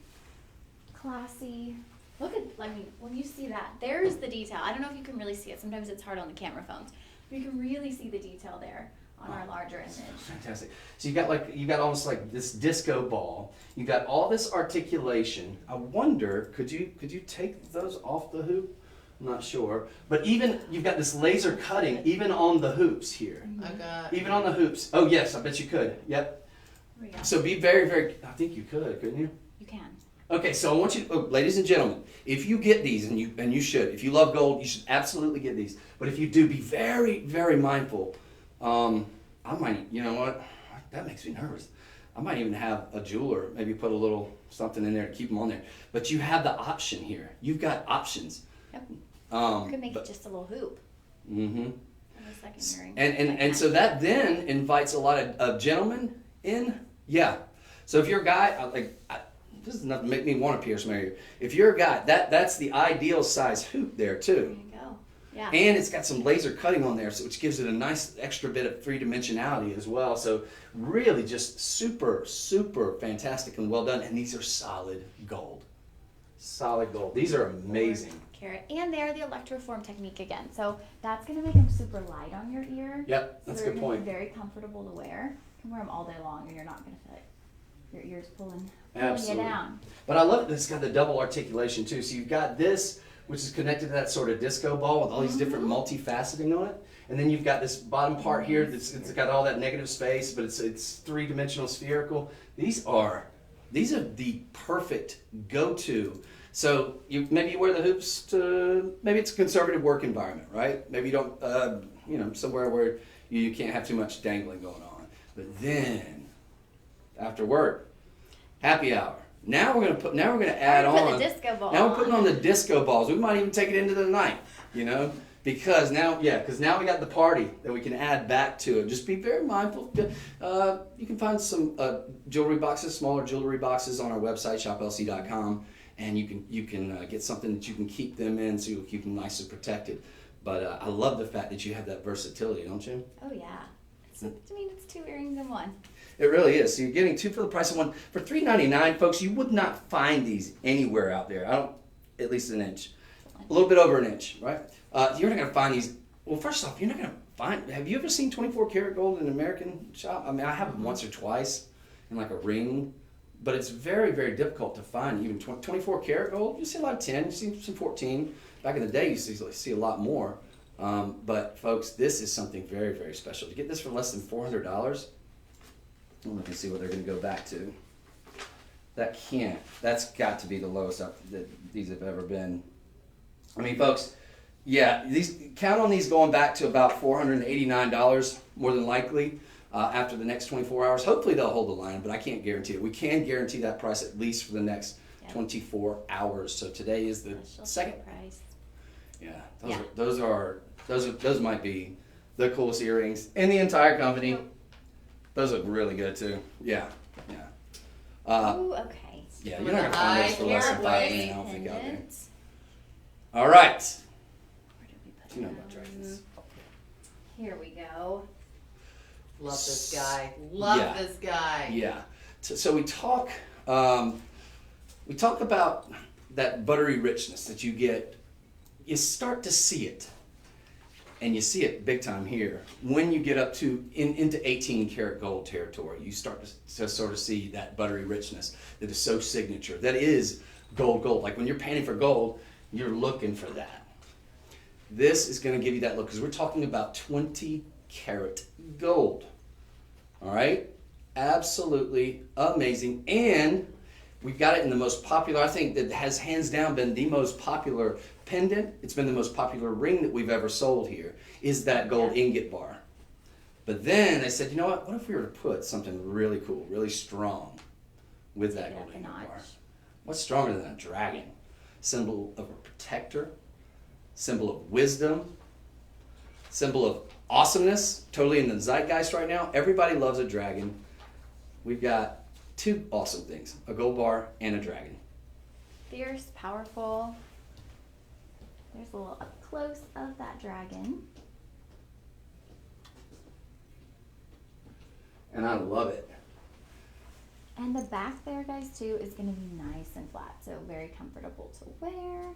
classy. Look at, when you see that, there's the detail. I don't know if you can really see it. Sometimes it's hard on the camera phones. But you can really see the detail there on our larger image. Fantastic. So you got almost like this disco ball. You got all this articulation. I wonder, could you take those off the hoop? I'm not sure. But even, you've got this laser cutting even on the hoops here. Even on the hoops. Oh yes, I bet you could. Yep. So be very, very, I think you could, couldn't you? You can. Okay, so I want you, ladies and gentlemen, if you get these, and you should, if you love gold, you should absolutely get these. But if you do, be very, very mindful. I might, you know what? That makes me nervous. I might even have a jeweler maybe put a little something in there to keep them on there. But you have the option here. You've got options. Yep. You could make but- it just a little hoop. Mm-hmm. And a second earring. And so that then invites a lot of gentlemen in. Yeah. So if you're a guy, this is enough to make me want to pierce my ear. If you're a guy, that's the ideal size hoop there There too. you go. Yeah. And it's got some laser cutting on there, so which gives it a nice extra bit of three-dimensionality as well. So really just super, super fantastic and well done. And these are solid gold. Solid gold. These are amazing. Carat. And they're the electroform technique again. So that's going to make them super light on your ear. Yep, that's a good They're point. Very comfortable to wear. You can wear them all day long and you're not going to feel like your ears pulling you Absolutely. down. But I love that it's got the double articulation too. So you've got this, which is connected to that sort of disco ball with all these different multifaceting on it. And then you've got this bottom part here that's it's got all that negative space, but it's three-dimensional spherical. These are the perfect go-to. So maybe you wear the hoops to, maybe it's a conservative work environment, right? Maybe you don't, somewhere where you can't have too much dangling going on. But then, after work, happy hour. Now we're gonna add Put on. the disco ball Now we're putting on. on the disco balls. We might even take it into the night, because now we got the party that we can add back to it. Just be very mindful. You can find some jewelry boxes, smaller jewelry boxes on our website, shoplc.com, and you can get something that you can keep them in, so you'll keep them nice and protected. But I love the fact that you have that versatility, don't you? Oh, yeah. It's 2 earrings in one. It really is. So you're getting 2 for the price of 1. For $3.99, folks, you would not find these anywhere out there. At least an inch. A little bit over an inch, right? You're not going to find these. Well, first off, you're not going to find. Have you ever seen 24 karat gold in an American shop? I mean, I have it once or twice in like a ring, but it's very, very difficult to find even 24 karat gold. You see a lot of 10, you see some 14. Back in the day, you see a lot more. But folks, this is something very, very special. To get this for less than $400. I'm looking to see what they're going to go back to. That's got to be the lowest that these have ever been. I mean, folks, yeah, count on these going back to about $489 more than likely after the next 24 hours. Hopefully they'll hold the line, but I can't guarantee it. We can guarantee that price at least for the next 24 hours. So today is the second price. Yeah, those might be the coolest earrings in the entire company. Those look really good too. Yeah. Ooh, okay. Yeah, With you're not the gonna find those for less than high $5 grand, I don't think, out there. Pendant. All right. Where did we put You know them? about dragons. Here we go. Love this guy. Love Yeah. this guy. Yeah. So we talk about that buttery richness that you get. You start to see it, and you see it big time here when you get up to into 18 karat gold territory. You start to sort of see that buttery richness that is so signature. That is gold. Like when you're painting for gold, you're looking for that. This is going to give you that look because we're talking about 20 karat gold. All right, absolutely amazing. And we've got it in the most popular, I think that has hands down been the most popular pendant. It's been the most popular ring that we've ever sold here, is that gold ingot bar. But then they said, you know what if we were to put something really cool, really strong with that gold ingot bar? What's stronger than a dragon? Symbol of a protector, symbol of wisdom, symbol of awesomeness, totally in the zeitgeist right now. Everybody loves a dragon. We've got 2 awesome things, a gold bar and a dragon. Fierce, powerful. There's a little up close of that dragon. And I love it. And the back there, guys, too, is going to be nice and flat, so very comfortable to wear.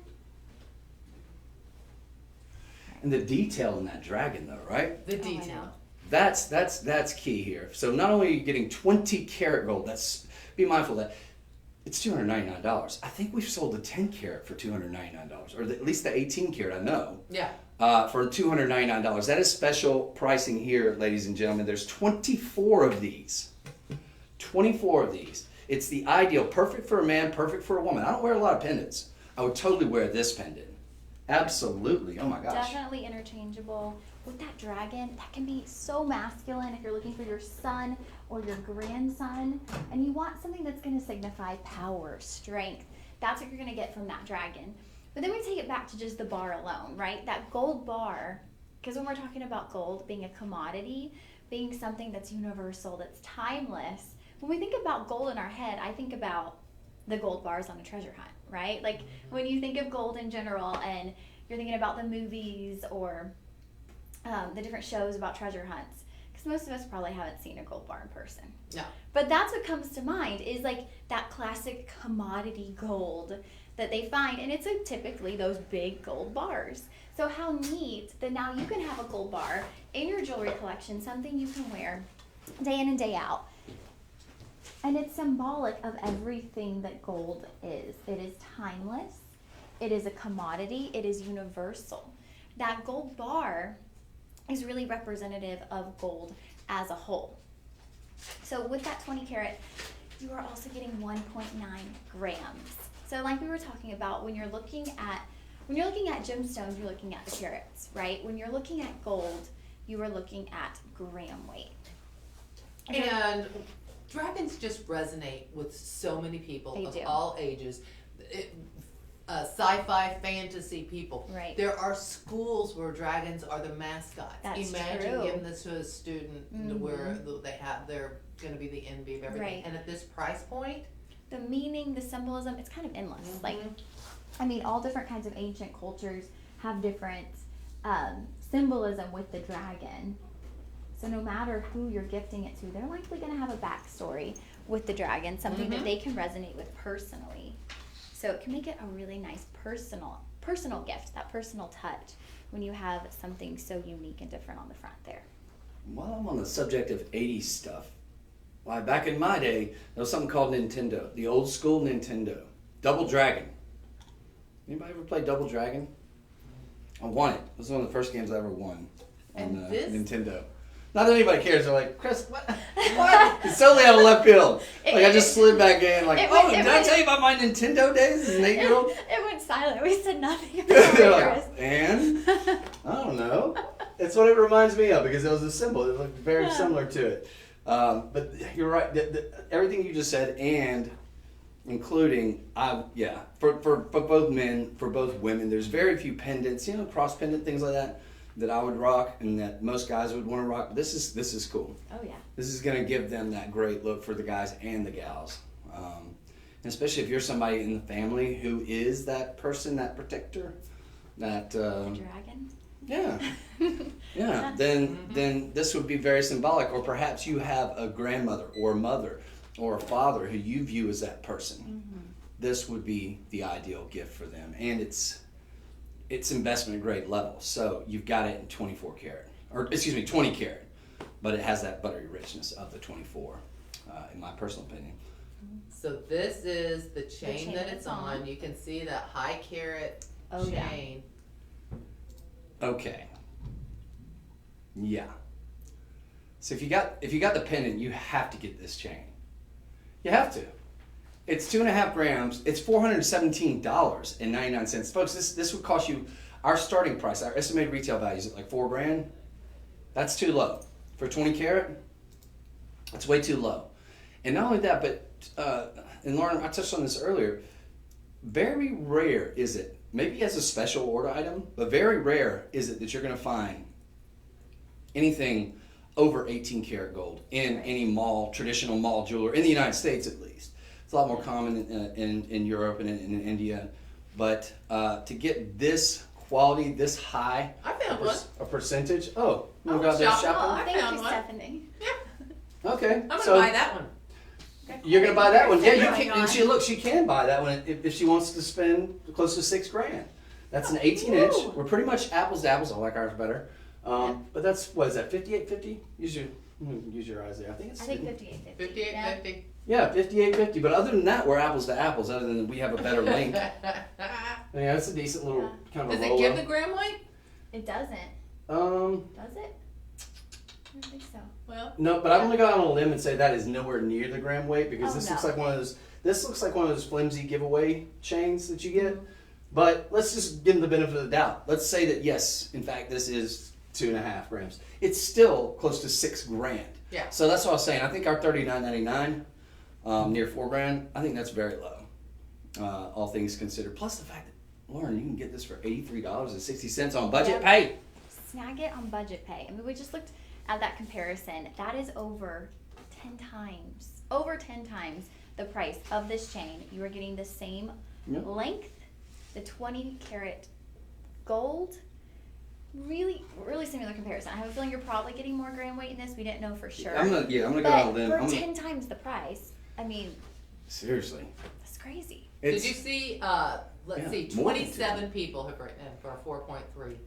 And the detail in that dragon though, right? The I know. detail. That's key here. So not only are you getting 20 karat gold, be mindful that it's $299. I think we've sold the 10 karat for $299, or at least the 18 karat, I know. Yeah. For $299. That is special pricing here, ladies and gentlemen. There's 24 of these. 24 of these. It's the ideal, perfect for a man, perfect for a woman. I don't wear a lot of pendants. I would totally wear this pendant. Absolutely. Oh my gosh. Definitely interchangeable. With that dragon, that can be so masculine if you're looking for your son or your grandson, and you want something that's going to signify power, strength. That's what you're going to get from that dragon. But then we take it back to just the bar alone, right? That gold bar, because when we're talking about gold being a commodity, being something that's universal, that's timeless, when we think about gold in our head, I think about the gold bars on a treasure hunt, right? Like when you think of gold in general and you're thinking about the movies or the different shows about treasure hunts, because most of us probably haven't seen a gold bar in person. No. But that's what comes to mind is like that classic commodity gold that they find, and it's typically those big gold bars. So how neat that now you can have a gold bar in your jewelry collection, something you can wear day in and day out. And it's symbolic of everything that gold is. It is timeless, it is a commodity, it is universal. That gold bar is really representative of gold as a whole. So with that 20 karat, you are also getting 1.9 grams. So like we were talking about, when you're looking at gemstones, you're looking at the carats, right? When you're looking at gold, you are looking at gram weight. And dragons just resonate with so many people They of do. all ages. Sci-fi, fantasy people. Right. There are schools where dragons are the mascots. That's Imagine true. giving this to a student where they're going to be the envy of everything. Right. And at this price point, The meaning, the symbolism, it's kind of endless. Mhm. Like, I mean, all different kinds of ancient cultures have different symbolism with the dragon. So no matter who you're gifting it to, they're likely going to have a backstory with the dragon, something that they can resonate with personally. So it can make it a really nice personal gift, that personal touch, when you have something so unique and different on the front there. While I'm on the subject of 80s stuff, why back in my day, there was something called Nintendo, the old school Nintendo. Double Dragon. Anybody ever play Double Dragon? I won it. It was one of the first games I ever won And on this- Nintendo. Not that anybody cares. They're like, Chris, what? What? It's totally out of left field. Like I just slid back in. Like, oh, did I tell you about my Nintendo days as an 8-year-old? It went silent. We said nothing about They're it, like, and I don't know. It's what it reminds me of because it was a symbol. It looked very similar to it. But you're right. Everything you just said, and including, for both men, for both women, there's very few pendants, cross pendant things like that I would rock, and that most guys would want to rock. But this is cool. Oh, yeah. This is going to give them that great look for the guys and the gals. And especially if you're somebody in the family who is that person, that protector, that Dragon. yeah. Yeah, then this would be very symbolic. Or perhaps you have a grandmother or a mother or a father who you view as that person. This would be the ideal gift for them. And it's investment grade level. So you've got it in 20 karat. But it has that buttery richness of the 24, in my personal opinion. so this is the chain, chain that that it's it's on. on. You can see that high carat Oh, yeah. chain. Okay. Yeah. So if you got the pendant, you have to get this chain. You have to. It's 2.5 grams. It's $417.99, folks. This would cost you. Our starting price, our estimated retail value is at like $4,000. That's too low for 20 karat. That's way too low. And not only that, but and Lauren, I touched on this earlier. Very rare is it. Maybe as a special order item, but very rare is it that you're going to find anything over 18 karat gold in any mall, traditional mall jeweler, in the United States at least. It's a lot more common in Europe and in India. But to get this quality, this high I found one. a percentage. Oh, you Oh, got that shop- shopping? I Thank found you, one. Stephanie. Okay. I'm gonna so buy that one. you're gonna buy that one? Yeah, you Going can. on. And she can buy that one if she wants to spend close to $6,000. That's an 18-inch. Ooh. We're pretty much apples to apples. I like ours better. But that's what is that? 58.50. Use your eyes there. I think it's. I think 58.50. 58.50. Yeah, 58.50. But other than that, we're apples to apples. Other than we have a better length. Yeah, it's a decent little kind of Does a it roll give up. the gram weight? It doesn't. Um, Does it? I don't think so. Well, No, but I'm gonna go out on a limb and say that is nowhere near the gram weight because Oh, this no. looks like one of those. This looks like one of those flimsy giveaway chains that you get. But let's just give them the benefit of the doubt. Let's say that yes, in fact, this is 2.5 grams. It's still close to $6,000. Yeah. So that's what I was saying. I think our $39.99, near $4,000. I think that's very low, all things considered. Plus the fact that Lauren, you can get this for $83.60 on budget Yep. pay. Snag it on budget pay. I mean, we just looked at that comparison. That is over 10 times the price of this chain. You are getting the same Yep. length, the 20 karat gold. Really, really similar comparison. I have a feeling you're probably getting more gram weight in this. We didn't know for sure. I'm gonna go but out on them. for 10 times the price, I mean, Seriously. that's crazy. did you see, let's Yeah, see, more than 27 people have written in for 4.3.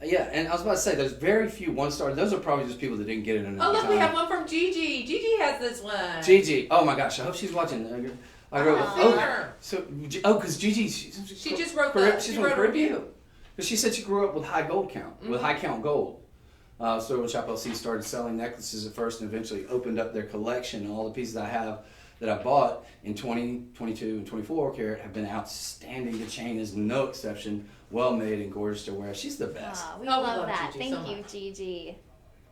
Yeah, and I was about to say, there's very few one-star. Those are probably just people that didn't get it in Oh, enough look, time. we have one from Gigi. Gigi has this one. Gigi. Oh my gosh, I hope she's watching. I wrote. Aw. See her. So because Gigi, She just wrote she's she from wrote a Caribbean. review. But she said she grew up with high gold count, with high count gold. So when Shop LC started selling necklaces at first and eventually opened up their collection, and all the pieces I have that I bought in 20, 22, and 24 karat have been outstanding. The chain is no exception. Well made and gorgeous to wear. She's the best. Aw, we Oh, we love love that. Gigi Thank so you, much. Gigi.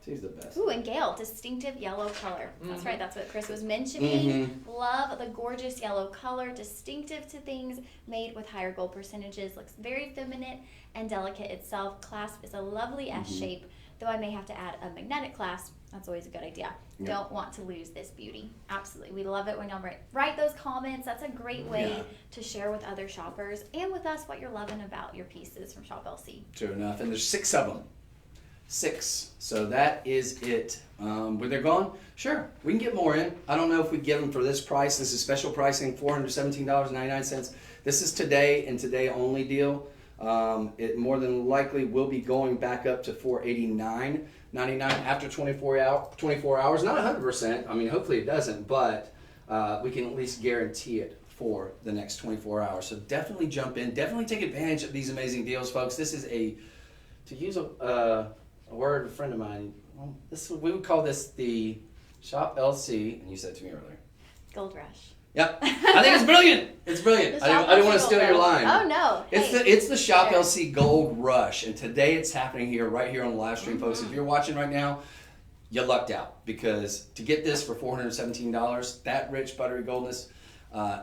She's the best. Ooh, and Gail, distinctive yellow color. That's Mhm. right, that's what Chris was mentioning. Love the gorgeous yellow color, distinctive to things, made with higher gold percentages. Looks very feminine and delicate itself. Clasp is a lovely S shape, though I may have to add a magnetic clasp. That's always a good idea. Yeah. Don't want to lose this beauty. Absolutely. We love it when y'all write those comments. That's a great way Yeah. to share with other shoppers and with us what you're loving about your pieces from Shop LC. True enough, and there's 6 of them. 6. So that is it. When they're gone, sure, we can get more in. I don't know if we get them for this price. This is special pricing, $417.99. This is today and today only deal. It more than likely will be going back up to $489.99 after 24 hours. Not 100%. I mean, hopefully it doesn't, but we can at least guarantee it for the next 24 hours. So definitely jump in. Definitely take advantage of these amazing deals, folks. This is to use a word a friend of mine, we would call this the Shop LC, and you said it to me earlier. Gold Rush. Yep, I think it's brilliant. It's brilliant. The I Shop didn't want to LC steal Gold your Rush. line. Oh no. It's the Shop Sure. LC Gold Rush, and today it's happening here, right here on the live stream, folks. If you're watching right now, you lucked out because to get this for $417, that rich buttery goldness,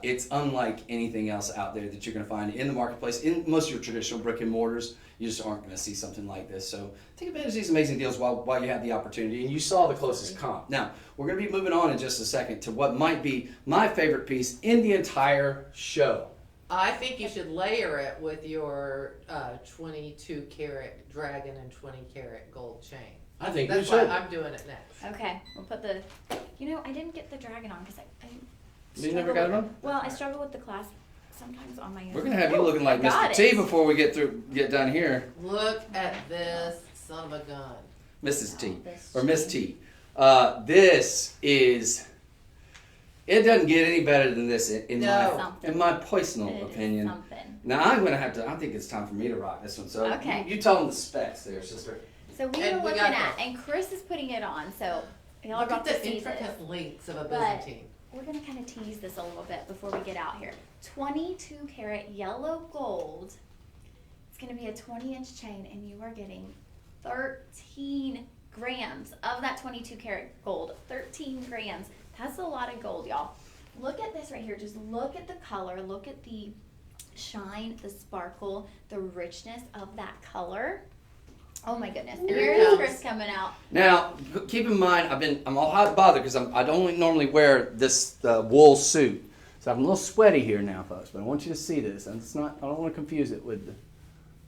it's unlike anything else out there that you're going to find in the marketplace. In most of your traditional brick and mortars, you just aren't going to see something like this. So take advantage of these amazing deals while you have the opportunity. And you saw the closest comp. Now, we're going to be moving on in just a second to what might be my favorite piece in the entire show. I think you should layer it with your 22 karat dragon and 20 karat gold chain. I think That's you why should. I'm doing it next. Okay, we'll put the. I didn't get the dragon on because I You never struggle got it with- on? Well, I struggle with the clasp sometimes on my own. We're going to have you looking like got Mr. T it. before we get done here. Look at this son of a gun. Mrs. T. this Or Miss chain. T. This is. It doesn't get any better than this in No. my personal It is opinion. something. Now I'm gonna have to. I think it's time for me to rock this one. So Okay. you tell them the specs there, sister. So we And are we looking got at, the- and Chris is putting it on. So y'all are Look at about to the see this. intricate links of a But- Byzantine. We're gonna kind of tease this a little bit before we get out here. 22 karat yellow gold. It's gonna be a 20-inch chain, and you are getting 13 grams of that 22 karat gold. 13 grams. That's a lot of gold, y'all. Look at this right here. Just look at the color. Look at the shine, the sparkle, the richness of that color. Oh my goodness. And Here here it is comes. Chris coming out. Now keep in mind, I'm all hot bothered because I don't normally wear this wool suit, so I'm a little sweaty here now, folks. But I want you to see this, and it's not. I don't want to confuse it with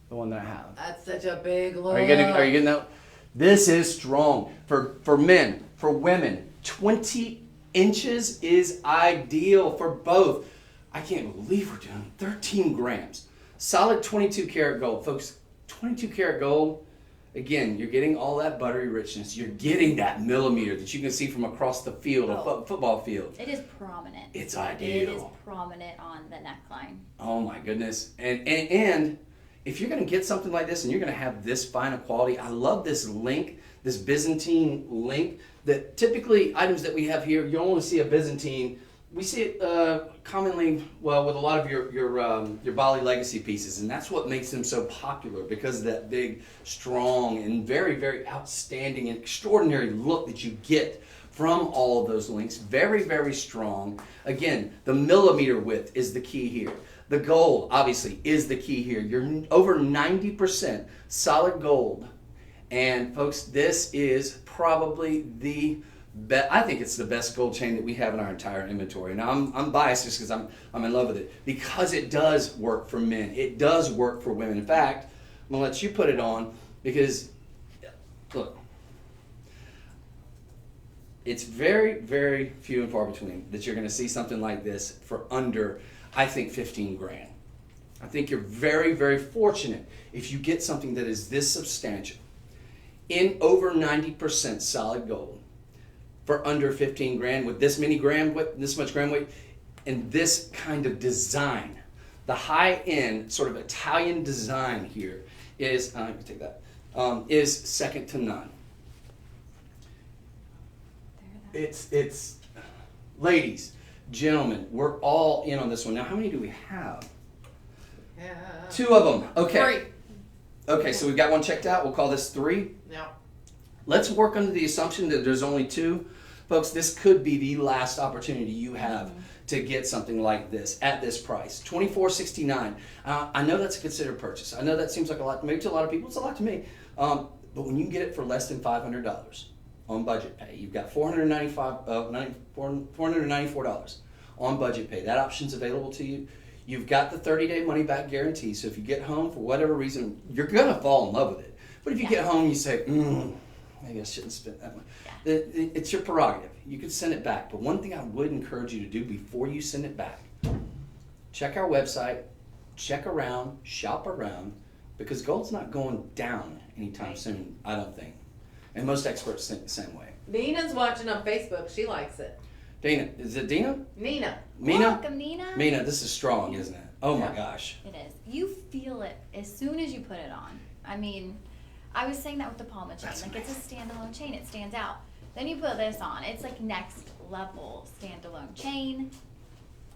the one that I have. That's such a big look. Are you getting that? This is strong for men, for women. 20 inches is ideal for both. I can't believe we're doing 13 grams. Solid 22 karat gold. Folks, 22 karat gold, again, you're getting all that buttery richness. You're getting that millimeter that you can see from across the field, a football field. It is prominent. It's It ideal. is prominent on the neckline. Oh my goodness. And if you're going to get something like this and you're going to have this fine a quality, I love this link this Byzantine link that typically items that we have here, you only see a Byzantine. We see it commonly, well, with a lot of your Bali legacy pieces, and that's what makes them so popular, because of that big, strong, and very, very outstanding and extraordinary look that you get from all of those links. Very, very strong. Again, the millimeter width is the key here. The gold, obviously, is the key here. You're over 90% solid gold. And folks, this is probably I think it's the best gold chain that we have in our entire inventory. Now, I'm biased just because I'm in love with it, because it does work for men. It does work for women. In fact, I'm going to let you put it on, because, look, it's very, very few and far between that you're going to see something like this for under, I think, 15 grand. I think you're very, very fortunate if you get something that is this substantial in over 90% solid gold for under 15 grand with this many gram weight, this much gram weight, and this kind of design. The high-end sort of Italian design here is, I can take that, is second to none. It's, ladies, gentlemen, we're all in on this one. Now, how many do we have? Yeah. 2 of them. Okay. 3. Okay, so we've got one checked out. We'll call this 3. No. Let's work under the assumption that there's only 2. Folks, this could be the last opportunity you have to get something like this at this price. $24.69. I know that's a considered purchase. I know that seems like a lot, maybe to a lot of people. It's a lot to me. But when you can get it for less than $500 on budget pay, you've got $494 on budget pay. That option's available to you. You've got the 30-day money-back guarantee. So if you get home for whatever reason, you're going to fall in love with it. But if you get home and you say, maybe I shouldn't spend that much. It's your prerogative. You can send it back. But one thing I would encourage you to do before you send it back, check our website, check around, shop around, because gold's not going down anytime soon, I don't think. And most experts think the same way. Nina's watching on Facebook. She likes it. Dina, is it Dina? Nina. Mina? Welcome, Nina. Mina, this is strong, isn't it? Oh my gosh. It is. You feel it as soon as you put it on. I mean, I was saying that with the Palma chain. That's like, it's a standalone chain. It stands out. Then you put this on. It's like next level standalone chain.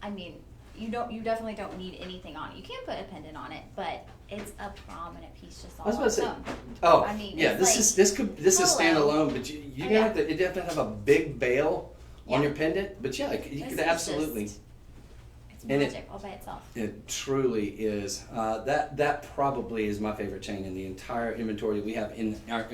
I mean, you definitely don't need anything on it. You can put a pendant on it, but it's a prominent piece just all I was about to say, on its own. oh, I mean, yeah, it's this is hello. standalone, but you Oh, have to, it definitely have a big bail on Yeah. your pendant. But yeah, you This could is absolutely. just- It's And magic all by itself. It truly is. That probably is my favorite chain in the entire inventory that we have in our.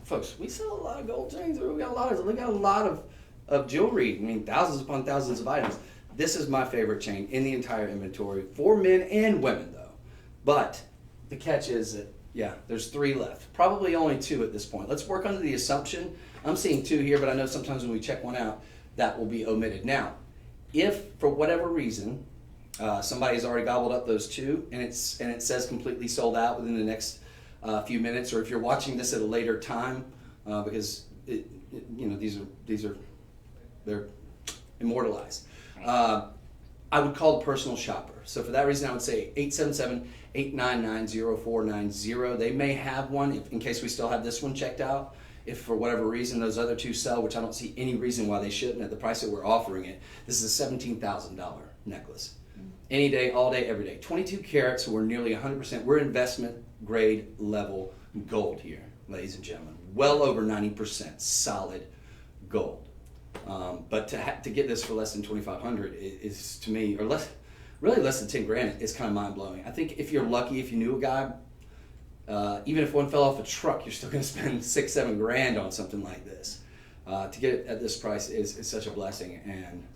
Folks, we sell a lot of gold chains. We got a lot of jewelry. I mean, thousands upon thousands of items. This is my favorite chain in the entire inventory for men and women, though. But the catch is that there's 3 left. Probably only 2 at this point. Let's work under the assumption. I'm seeing 2 here, but I know sometimes when we check one out, that will be omitted. Now, if for whatever reason somebody's already gobbled up those 2 and it says completely sold out within the next few minutes, or if you're watching this at a later time, because they're immortalized, I would call a personal shopper. So for that reason, I would say 877-899-0490. They may have one in case we still have this one checked out. If for whatever reason those other 2 sell, which I don't see any reason why they shouldn't at the price that we're offering it, this is a $17,000 necklace. Any day, all day, every day. 22 carats, so we're nearly 100%. We're investment grade level gold here, ladies and gentlemen. Well over 90% solid gold. But to get this for less than $2,500 is to me, or really less than 10 grand, is kind of mind blowing. I think if you're lucky, if you knew a guy, even if one fell off a truck, you're still going to spend 6-7 grand on something like this. To get it at this price is such a blessing, and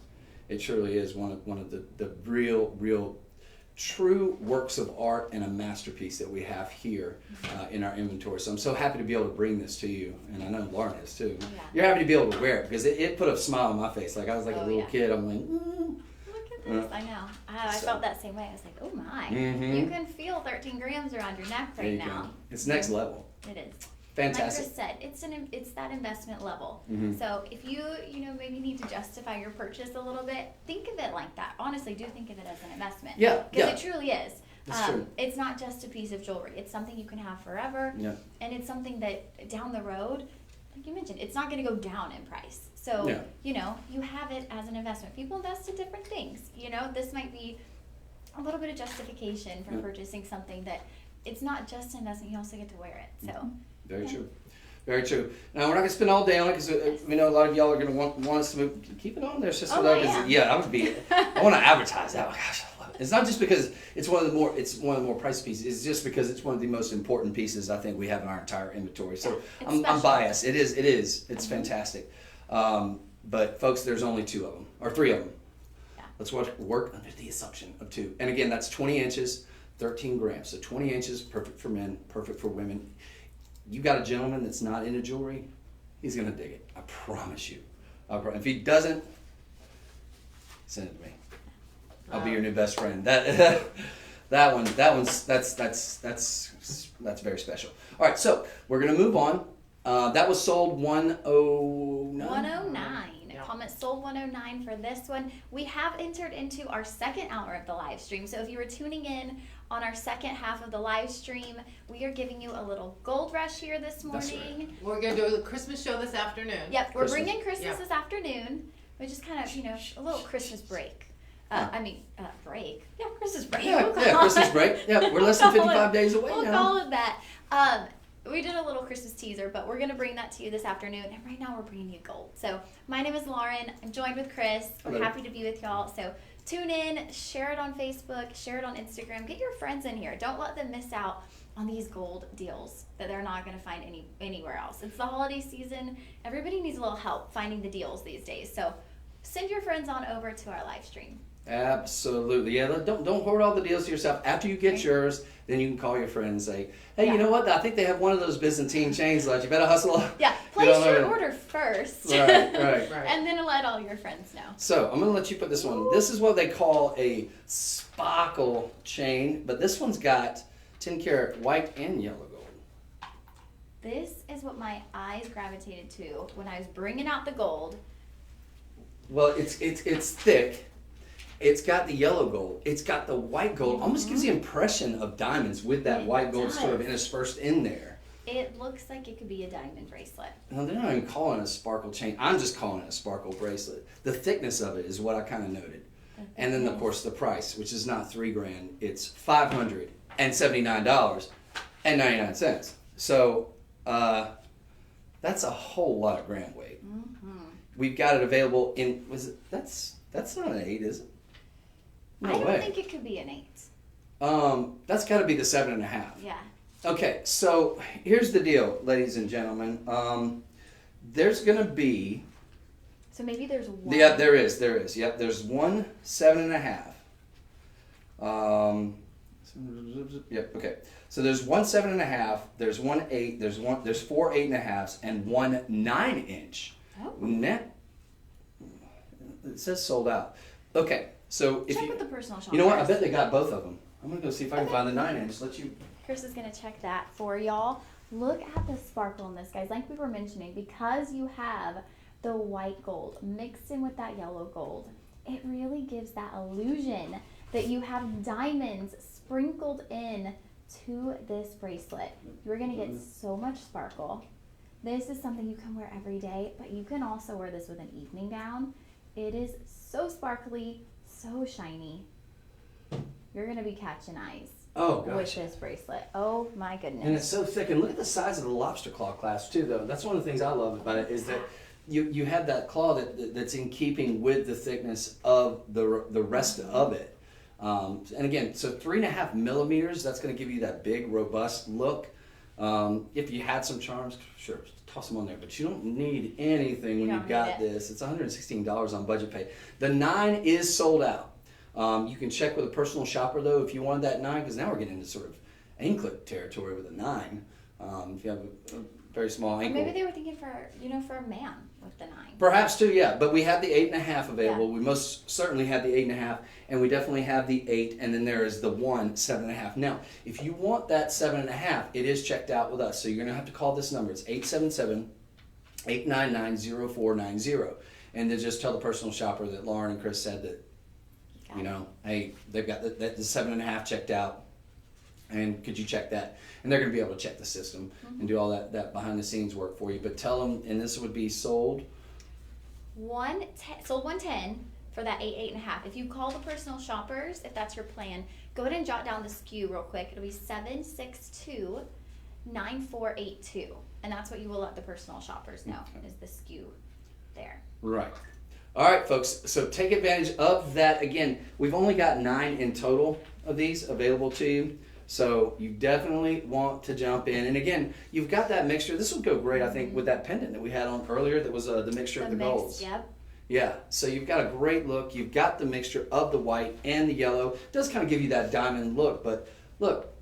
it surely is one of the real true works of art and a masterpiece that we have here in our inventory. So I'm so happy to be able to bring this to you, and I know Lauren is too. Yeah. You're happy to be able to wear it because it put a smile on my face. Like I was like a little kid. I'm like, Look at this. I know. I felt that same way. I was like, oh my. Mhm. You can feel 13 grams around your neck there right you now. go. It's next level. It is. Fantastic. Like Chris said, it's that investment level. Mhm. So if you maybe need to justify your purchase a little bit, think of it like that. Honestly, do think of it as an investment. Yeah, Because yeah. it truly is. That's true. It's not just a piece of jewelry. It's something you can have forever. Yeah. And it's something that down the road, like you mentioned, it's not going to go down in price. So, Yeah. you know, you have it as an investment. People invest in different things. You know, this might be a little bit of justification for purchasing something that it's not just an investment, you also get to wear it. So, Very true. Very true. Now, we're not going to spend all day on it because we know a lot of y'all are going to want us to move. Keep it on there, sister. Oh, though, I 'cause, am. yeah, I would be. I want to advertise that. Oh, gosh, I love it. It's not just because it's one of the more pricey pieces. It's just because it's one of the most important pieces I think we have in our entire inventory. So It's I'm special. biased. It is. It's fantastic. But folks, there's only 2 of them or 3 of them. Yeah. Let's work under the assumption of 2. And again, that's 20 inches, 13 grams. So 20 inches, perfect for men, perfect for women. You got a gentleman that's not into jewelry, he's gonna dig it. I promise you. If he doesn't, send it to me. I'll be your new best friend. That's very special. All right, so we're gonna move on. That was sold 109. 109. Comments sold 109 for this one. We have entered into our second hour of the live stream. So if you were tuning in on our second half of the live stream, we are giving you a little gold rush here this That's morning. We're going to do a Christmas show this afternoon. Yep, we're Christmas. bringing Christmas Yeah. this afternoon. We just kind of, you know, a little Christmas break. Break. Yeah, Christmas break. Yeah, We'll call yeah, Christmas it. break. Yeah, we're less than We'll call 55 it- days away We'll now. call it that. We did a little Christmas teaser, but we're going to bring that to you this afternoon. And right now we're bringing you gold. So my name is Lauren. I'm joined with Chris. We're Hello. happy to be with y'all. So tune in, share it on Facebook, share it on Instagram. Get your friends in here. Don't let them miss out on these gold deals that they're not going to find anywhere else. It's the holiday season. Everybody needs a little help finding the deals these days. So send your friends on over to our live stream. Absolutely. Yeah, don't hoard all the deals to yourself. After you get yours, then you can call your friend and say, hey, Yeah. you know what? I think they have one of those Byzantine chains left. You better hustle up. Yeah, Get place on your over. order first. Right. Right. And then let all your friends know. So I'm going to let you put this one. This is what they call a sparkle chain, but this one's got 10 karat white and yellow gold. This is what my eyes gravitated to when I was bringing out the gold. Well, it's thick. It's got the yellow gold. It's got the white gold. Almost gives the impression of diamonds with that It white gold sort of does. interspersed in there. It looks like it could be a diamond bracelet. No, they're not even calling it a sparkle chain. I'm just calling it a sparkle bracelet. The thickness of it is what I kind of noted. And then, of course, the price, which is not $3,000. It's $579.99. So that's a whole lot of gram weight. Mm-hmm. We've got it available in. That's not an 8, is it? No I don't way. think it could be an 8. That's got to be the 7.5. Yeah. Okay, so here's the deal, ladies and gentlemen. There's gonna be. So maybe there's one. Yeah, there is. Yep, there's one 7.5. Yep. Okay. So there's one 7.5. There's one 8. There's 4 8.5s and one 9-inch. Oh. Net. It says sold out. Okay. So if Check you. with the personal shopper. You know what? I bet they got both of them. I'm gonna go see if I can find the 9-inch. Let you. Chris is going to check that for y'all. Look at the sparkle in this, guys. Like we were mentioning, because you have the white gold mixed in with that yellow gold, it really gives that illusion that you have diamonds sprinkled in to this bracelet. You're going to get so much sparkle. This is something you can wear every day, but you can also wear this with an evening gown. It is so sparkly, so shiny. You're going to be catching eyes. Oh With gosh. this bracelet. Oh my goodness. And it's so thick. And look at the size of the lobster claw clasp too, though. That's one of the things I love about it is that you have that claw that's in keeping with the thickness of the rest of it. And again, so 3.5 millimeters. That's going to give you that big, robust look. If you had some charms, sure, toss them on there. But you don't need anything when You you've don't got need it. this. It's $116 on budget pay. The 9 is sold out. You can check with a personal shopper though if you wanted that 9, because now we're getting into sort of anklet territory with a 9. If you have a very small Or ankle. maybe they were thinking for a man with the 9. Perhaps too, yeah. But we have the 8.5 available. Yeah. We most certainly have the 8.5, and we definitely have the 8, and then there is the 7.5. Now, if you want that 7.5, it is checked out with us. So you're gonna have to call this number. It's 877-899-0490, and then just tell the personal shopper that Lauren and Chris said that. You know, hey, they've got the 7.5 checked out. And could you check that? And they're going to be able to check the system and do all that behind the scenes work for you. But tell them, and this would be sold 110 for that 8.5. If you call the personal shoppers, if that's your plan, go ahead and jot down the SKU real quick. It'll be 762-9482, and that's what you will let the personal shoppers know is the SKU there. Right. All right, folks. So take advantage of that. Again, we've only got 9 in total of these available to you. So you definitely want to jump in. And again, you've got that mixture. This would go great, I think, with that pendant that we had on earlier that was the mixture of the golds. Yep. Yeah, so you've got a great look. You've got the mixture of the white and the yellow. It does kind of give you that diamond look, but look,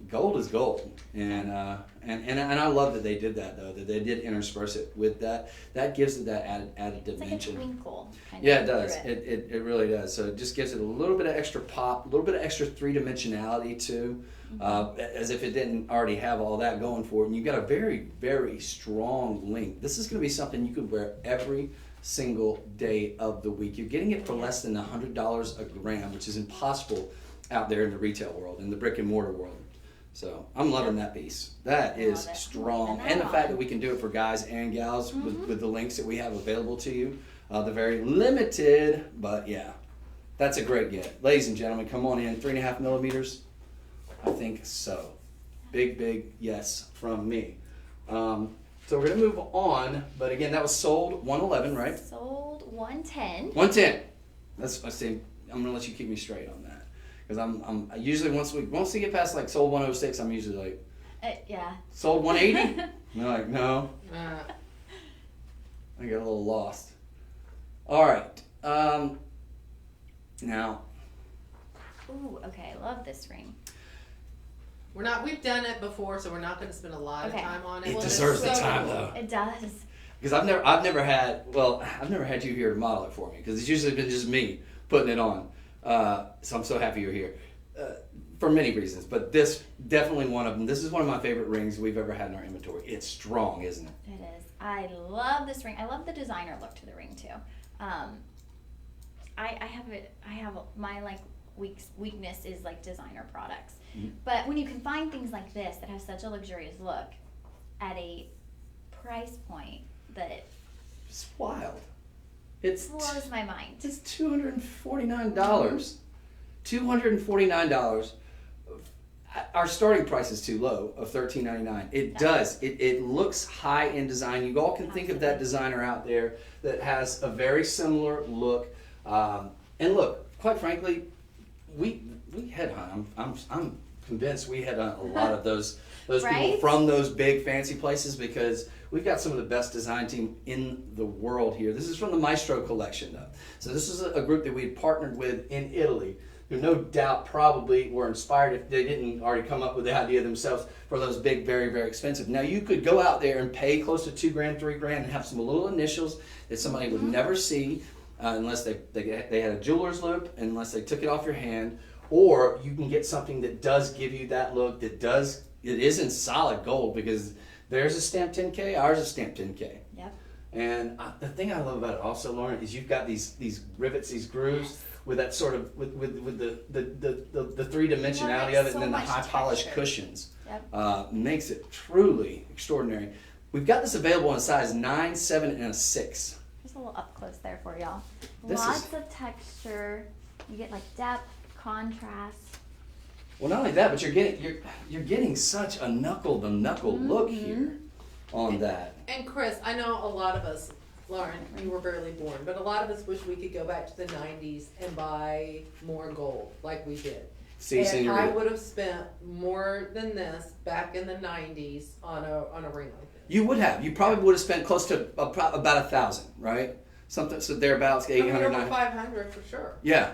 gold is gold. And I love that they did that, though, that they did intersperse it with that. That gives it that added dimension. It's like a twinkle. Yeah, it does. It really does. So it just gives it a little bit of extra pop, a little bit of extra three-dimensionality, too, as if it didn't already have all that going for it. And you've got a very, very strong link. This is going to be something you could wear every single day of the week. You're getting it for less than $100 a gram, which is impossible out there in the retail world, in the brick and mortar world. So I'm loving that piece. That is strong. And the fact that we can do it for guys and gals with the links that we have available to you. They're very limited, but yeah, that's a great get. Ladies and gentlemen, come on in. 3.5 millimeters? I think so. Big yes from me. So we're going to move on, but again, that was sold 111, right? Sold 110. 110. I see. I'm going to let you keep me straight on that, because I'm usually once we get past like sold 106, I'm usually like, yeah. Sold 180. And they're like, no. I get a little lost. All right. Now. Ooh, okay. I love this ring. We've done it before, so we're not going to spend a lot of time on it. It deserves the time, though. It does. Because I've never had you here to model it for me, because it's usually been just me putting it on. So I'm so happy you're here, for many reasons. But this definitely one of them. This is one of my favorite rings we've ever had in our inventory. It's strong, isn't it? It is. I love this ring. I love the designer look to the ring too. I have my weakness is like designer products. But when you can find things like this that have such a luxurious look at a price point that it's wild. It blows my mind. It's $249. $249. Our starting price is too low of $13.99. It does. It looks high in design. You all can think of that designer out there that has a very similar look. And look, quite frankly, we headhunt. I'm convinced we headhunt a lot of those people from those big fancy places, because we've got some of the best design team in the world here. This is from the Maestro collection, though. So this is a group that we had partnered with in Italy, who no doubt probably were inspired, if they didn't already come up with the idea themselves, for those big, very, very expensive. Now you could go out there and pay close to $2,000, $3,000 and have some little initials that somebody would never see unless they had a jeweler's loop, unless they took it off your hand. Or you can get something that does give you that look, it is in solid gold, because theirs is stamped 10K, ours is stamped 10K. Yep. And the thing I love about it also, Lauren, is you've got these rivets, these grooves, with that sort of, with the three-dimensionality of it, and then the high polished cushions. Yep. Makes it truly extraordinary. We've got this available in a size 9, 7, and a 6. Just a little up close there for y'all. Lots of texture. You get like depth, contrast. Well, not only that, but you're getting such a knuckle-to-knuckle look here on that. And Chris, I know a lot of us, Lauren, you were barely born, but a lot of us wish we could go back to the 90s and buy more gold like we did. And I would have spent more than this back in the 90s on a ring like this. You would have. You probably would have spent close to about $1,000, right? Something so thereabouts, 800, over 500 for sure. Yeah.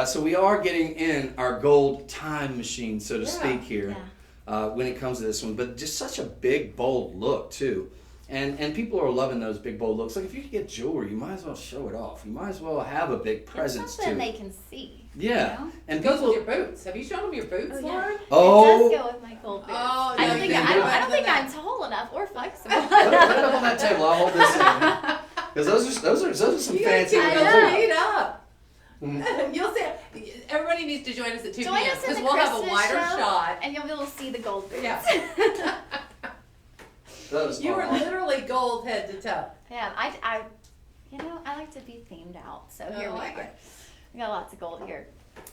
So we are getting in our gold time machine, so to speak, here when it comes to this one. But just such a big, bold look, too. And people are loving those big, bold looks. Like, if you get jewelry, you might as well show it off. You might as well have a big presence, it's something they can see. Yeah. You know? And it goes with your boots. Have you shown them your boots, Lauren? Oh. It does go with my gold boots. Oh, I don't think I'm tall enough or flexible. Put it up on that table. I'll hold this in. Because those are some fancy ones. You gotta keep those feet up. You'll see. everybody needs to join us at 2 Join p.m. us in because the we'll have a Christmas wider show, shot. and you'll be able to see the gold boots. Yeah. That was You were fun. literally gold head to toe. Yeah, I like to be themed out, so here I we like are. it. We got lots of gold here.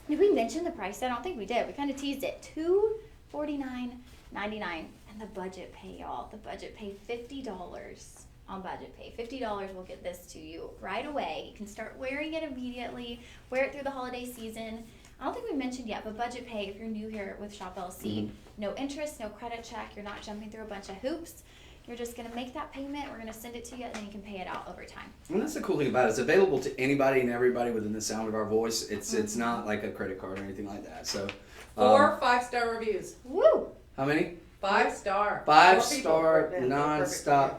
Did we mention the price? I don't think we did. We kind of teased it. $249.99, and the budget pay, y'all. The budget pay $50 on budget pay. $50 will get this to you right away. You can start wearing it immediately. Wear it through the holiday season. I don't think we mentioned yet, but budget pay, if you're new here with Shop LC, no interest, no credit check. You're not jumping through a bunch of hoops. You're just going to make that payment. We're going to send it to you, and then you can pay it out over time. And that's the cool thing about it. It's available to anybody and everybody within the sound of our voice. It's not like a credit card or anything like that. So 4 5-star reviews. Woo! how many? 5-star. 5-star, nonstop.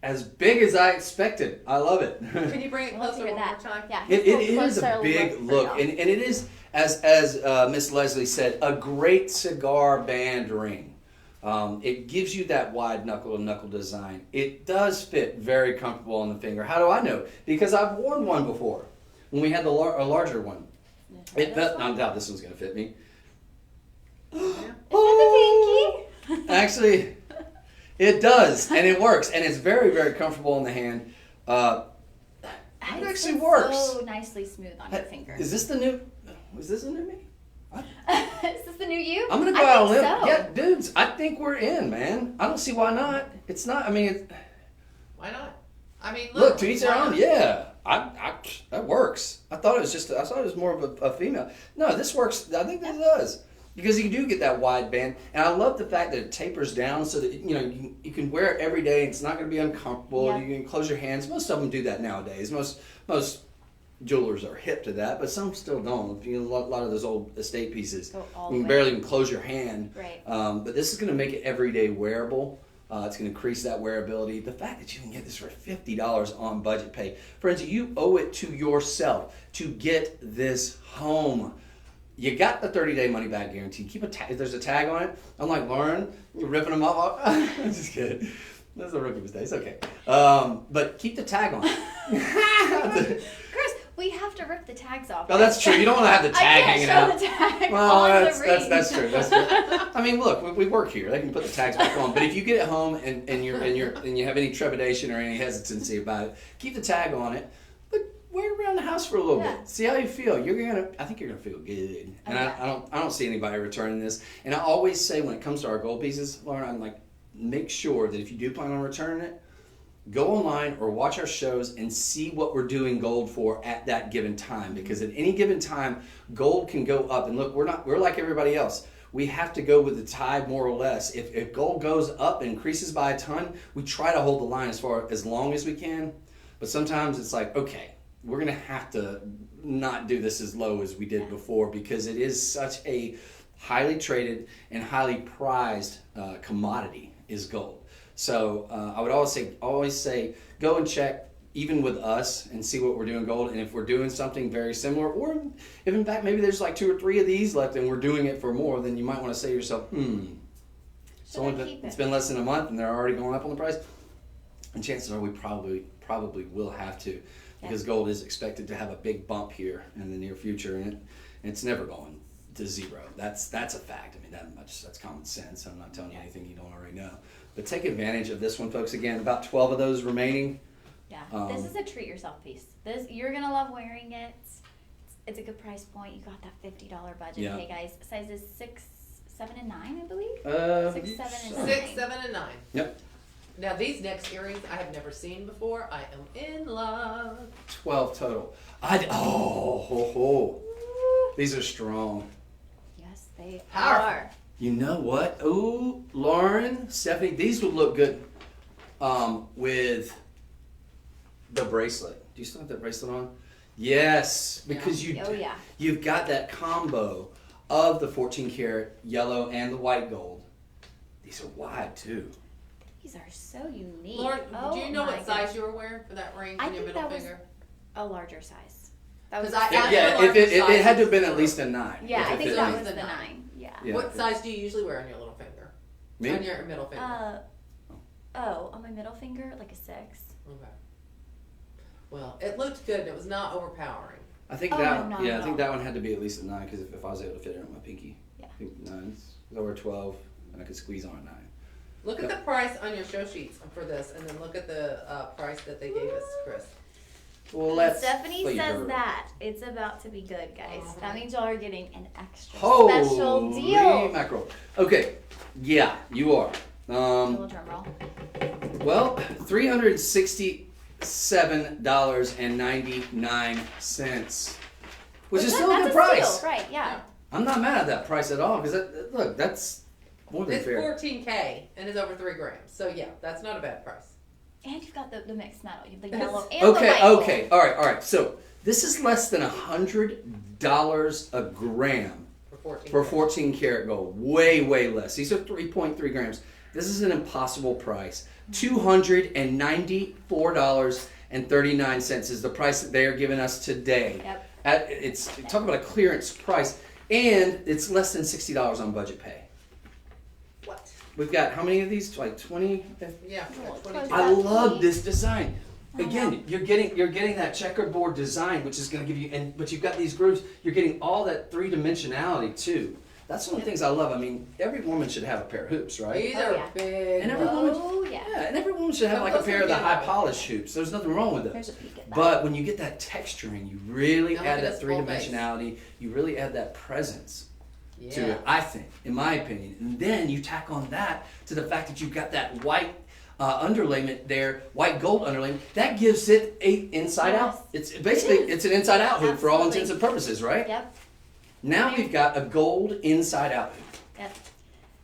As big as I expected. I love it. Can you bring it Let's closer hear one that. more time? Yeah, It go is a closer big for look, y'all. and it is, as Miss Leslie said, a great cigar band ring. It gives you that wide knuckle-to-knuckle design. It does fit very comfortable on the finger. How do I know? Because I've worn one before, when we had a larger one. It felt, I doubt this one's going to fit me. Oh, the pinky? Actually, it does, and it works, and it's very, very comfortable in the hand. It actually works. So nicely smooth on your finger. Is this the new me? Is this the new you? I'm gonna go out on a limb. So. Yeah, dudes, I think we're in, man. I don't see why not. It's not. I mean, Why not? I mean, look, to each their why own. not? Yeah, that works. I thought it was more of a female. No, this works. I think this does, because you do get that wide band, and I love the fact that it tapers down so that you can wear it every day. And it's not going to be uncomfortable. Yeah. You can close your hands. Most of them do that nowadays. Most jewelers are hip to that, but some still don't. A lot of those old estate pieces, Go all you the can way. barely even close your hand. Right. But this is going to make it everyday wearable. It's going to increase that wearability. The fact that you can get this for $50 on budget pay. Friends, you owe it to yourself to get this home. You got the 30-day money-back guarantee. Keep if there's a tag on it, unlike Lauren, you're ripping them off. I'm just kidding. That's a rookie mistake. It's okay. But keep the tag on it. Chris, we have to rip the tags off. Oh, that's true. You don't want to have the tag I can't hanging out. show the tag Well, on the ring. that's true. That's true. I mean, look, we work here. They can put the tags back on. But if you get it home and you have any trepidation or any hesitancy about it, keep the tag on it. But wear it around the house for a little Yeah. bit. See how you feel. I think you're gonna feel good. And Okay. I don't see anybody returning this. And I always say when it comes to our gold pieces, Lauren, I'm like, make sure that if you do plan on returning it, go online or watch our shows and see what we're doing gold for at that given time. Because at any given time, gold can go up. And look, we're like everybody else. We have to go with the tide more or less. If gold goes up and increases by a ton, we try to hold the line as long as we can. But sometimes it's like, okay, we're going to have to not do this as low as we did before, because it is such a highly traded and highly prized commodity is gold. So I would always say, go and check, even with us, and see what we're doing gold. And if we're doing something very similar, or if in fact maybe there's like 2 or 3 of these left and we're doing it for more, then you might want to say to yourself, it's been less than a month and they're already going up on the price. And chances are we probably will have to, because gold is expected to have a big bump here in the near future, and it's never going to zero. That's a fact. I mean, that's common sense. I'm not telling you anything you don't already know. But take advantage of this one, folks. Again, about 12 of those remaining. Yeah, this is a treat yourself piece. You're gonna love wearing it. It's a good price point. You got that $50 budget pay, guys. Sizes 6, 7, and 9, I believe. 6, 7, and 9. 6, 7, and 9. Yep. Now these next earrings I have never seen before. I am in love. 12 total. These are strong. Yes, they Powerful. are. You know what? Ooh, Lauren, Stephanie, these would look good with the bracelet. Do you still have that bracelet on? Yes, because you've got that combo of the 14 karat yellow and the white gold. These are wide too. These are so unique. Lauren, do you know my what size goodness. you were wearing for that ring I on your think middle that was finger? a larger size. That was. Because I- Yeah, larger it had to have been sizes. at least a 9. Yeah, if I it think fit that me. was the the 9. Yeah. Yeah. What size do you usually wear on your little finger? Me? On your middle finger. On my middle finger, like a 6. Okay. Well, it looked good. It was not overpowering. I think Oh, that no, I no. think that one had to be at least a 9 because if I was able to fit it on my pinky, Yeah. I think 9. I wear 12 and I could squeeze on a 9. Look at the price on your show sheets for this, and then look at the price that they gave us, Chris. Well, let's Stephanie see says her. that it's about to be good, guys. That means y'all are getting an extra Holy special deal. mackerel. Okay, yeah, you are. Little drum roll. Well, $367.99, which is still a good price. Steal, right? Yeah. I'm not mad at that price at all because look, that's more than It's fair. $14K and it's over 3 grams. So yeah, that's not a bad price. And you've got the mixed metal, you have the yellow and the Okay, white. okay, all right. So this is less than $100 a gram for 14 karat gold. Way less. These are 3.3 grams. This is an impossible price. $294.39 is the price that they are giving us today. Yep. Talk about a clearance price, and it's less than $60 on budget pay. What? We've got how many of these? Like 20? Yeah, Oh, 22. I love this design. I know. Again, you're getting that checkerboard design, which is going to give you, but you've got these grooves. You're getting all that 3-dimensionality too. That's one of the things I love. I mean, every woman should have a pair of hoops, right? These Oh, are yeah. big. And every ones. woman, Oh, yeah. and every woman should have like a Those pair are of the high beautiful. polished hoops. There's nothing wrong with There's those. a peek at that. But when you get that texturing, you really Now add look at that this full face. 3-dimensionality. You really add that presence to Yeah. it, I think, in my opinion. And then you tack on that to the fact that you've got that white underlayment there, white gold underlayment. That gives it a inside out. It's basically it's an inside out hoop for all Absolutely. intents and purposes, right? Yep. Now we've got a gold inside out hoop. Yep.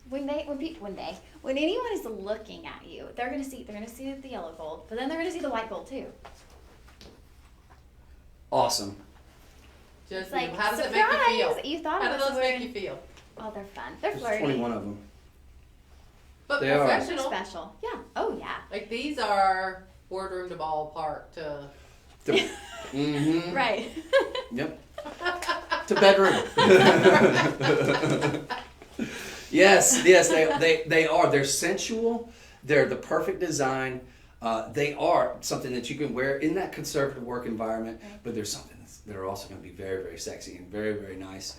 When anyone is looking at you, they're gonna see the yellow gold, but then they're gonna see the white gold too. Awesome. Just It's like, how does it surprise! make you feel? You thought How it do was those weird. make you feel? Oh, they're fun. They're There's flirty. 21 of them. But They are. They're professional. special. Yeah. Oh yeah. Like these are boardroom to ballpark to. Mm-hmm. Right. Yep. To bedroom. Yes, they are. They're sensual. They're the perfect design. They are something that you can wear in that conservative work environment, but there's something that are also going to be very sexy and very nice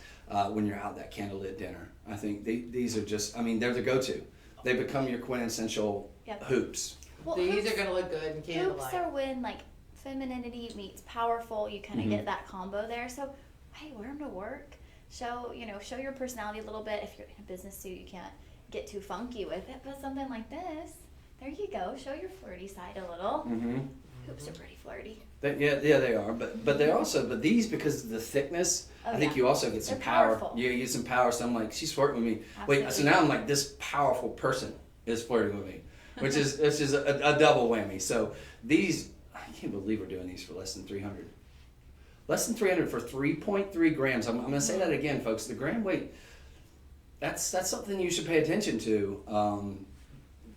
when you're out that candlelit dinner. I think these are just, I mean, they're the go-to. They become your quintessential Yep. hoops. Well, These hoops- are gonna look good in candlelight. Hoops are when like femininity meets powerful. You kind of get that combo there. So, hey, wear them to work. Show your personality a little bit. If you're in a business suit, you can't get too funky with it. But something like this, there you go. Show your flirty side a little. Mm-hmm. Hoops are pretty flirty. Yeah, they are. But they're also, but these, because of the thickness, Oh, I think yeah. you also get some They're power. powerful. You get some power. So I'm like, she's flirting with me. Wait, so Absolutely. now I'm like, this powerful person is flirting with me, which is a double whammy. So these, I can't believe we're doing these for less than 300. Less than 300 for 3.3 grams. I'm going to say that again, folks. The gram weight, that's something you should pay attention to,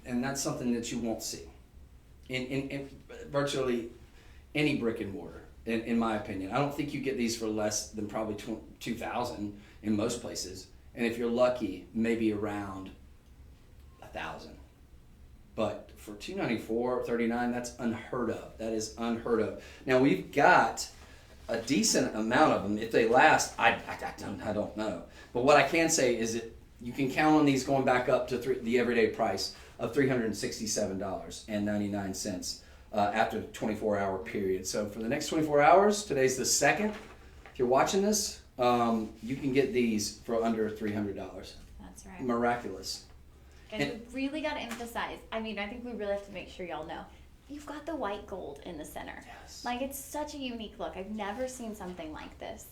and that's something that you won't see in virtually any brick and mortar, in my opinion. I don't think you get these for less than probably 2,000 in most places, and if you're lucky, maybe around 1,000. But for $294.39, that's unheard of. That is unheard of. Now we've got a decent amount of them. If they last, I don't know. But what I can say is that you can count on these going back up to the everyday price of $367.99 after the 24-hour period. So for the next 24 hours, today's the 2nd. If you're watching this, you can get these for under $300. That's right. Miraculous. And we really got to emphasize. I mean, I think we really have to make sure y'all know. You've got the white gold in the center. Yes. Like, it's such a unique look. I've never seen something like this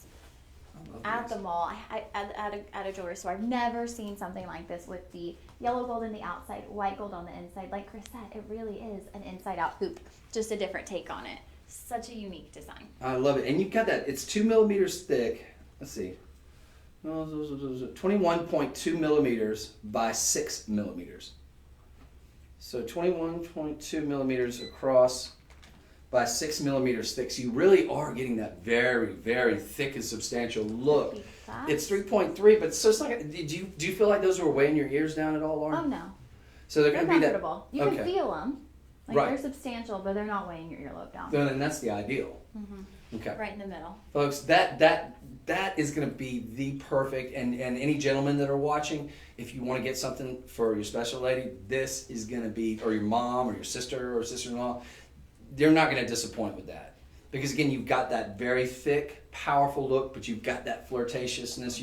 I love at these. the mall. At a jewelry store. I've never seen something like this with the yellow gold on the outside, white gold on the inside. Like Chris said, it really is an inside-out hoop. Just a different take on it. Such a unique design. I love it. And you've got that. It's 2 millimeters thick. Let's see. 21.2 millimeters by 6 millimeters. So 21.2 millimeters across by 6 millimeters thick. So you really are getting that very thick and substantial look. Be fast. It's 3.3, but so it's not. Do you feel like those were weighing your ears down at all, Lauren? Oh no, So they're they're going to be that. comfortable. You okay. can feel them. Like Right. they're substantial, but they're not weighing your earlobe down. Then that's the ideal. Okay. Right in the middle. Folks, that is going to be the perfect, and any gentlemen that are watching, if you want to get something for your special lady, this is going to be, or your mom or your sister or sister-in-law, they're not going to disappoint with that. Because again, you've got that very thick, powerful look, but you've got that flirtatiousness.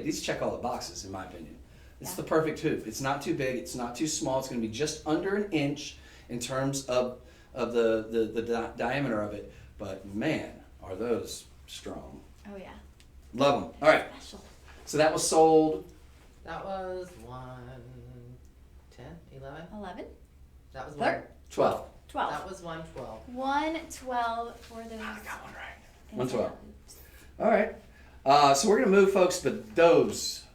These check all the boxes, in my opinion. It's the perfect hoop. It's not too big. It's not too small. It's going to be just under an inch in terms of the diameter of it. But man, are those strong. Oh yeah. Love them. All right. Special. So that was sold. That was 1, 10, 11? 11? That was 12. 12. That was 112. 112 for those. I got one right. inside 112. hoops. All right. So we're going to move, folks, but those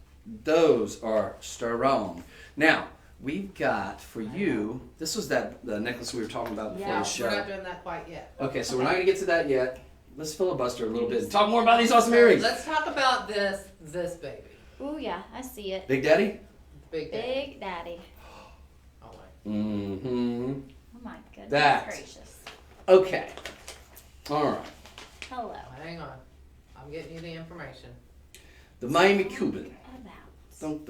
are strong. Now, we've got for you, this was the necklace we were talking about before the show. We're not doing that quite yet. Okay, so we're not going to get to that yet. Let's filibuster a little bit and talk more about these awesome earrings. Let's talk about this baby. Ooh yeah, I see it. Big Daddy? Big Daddy. Big Daddy. Oh, wait. Mm-hmm. Oh my goodness That. gracious. Okay. All right. Hello. Hang on. I'm getting you the information. The Miami Cuban. About.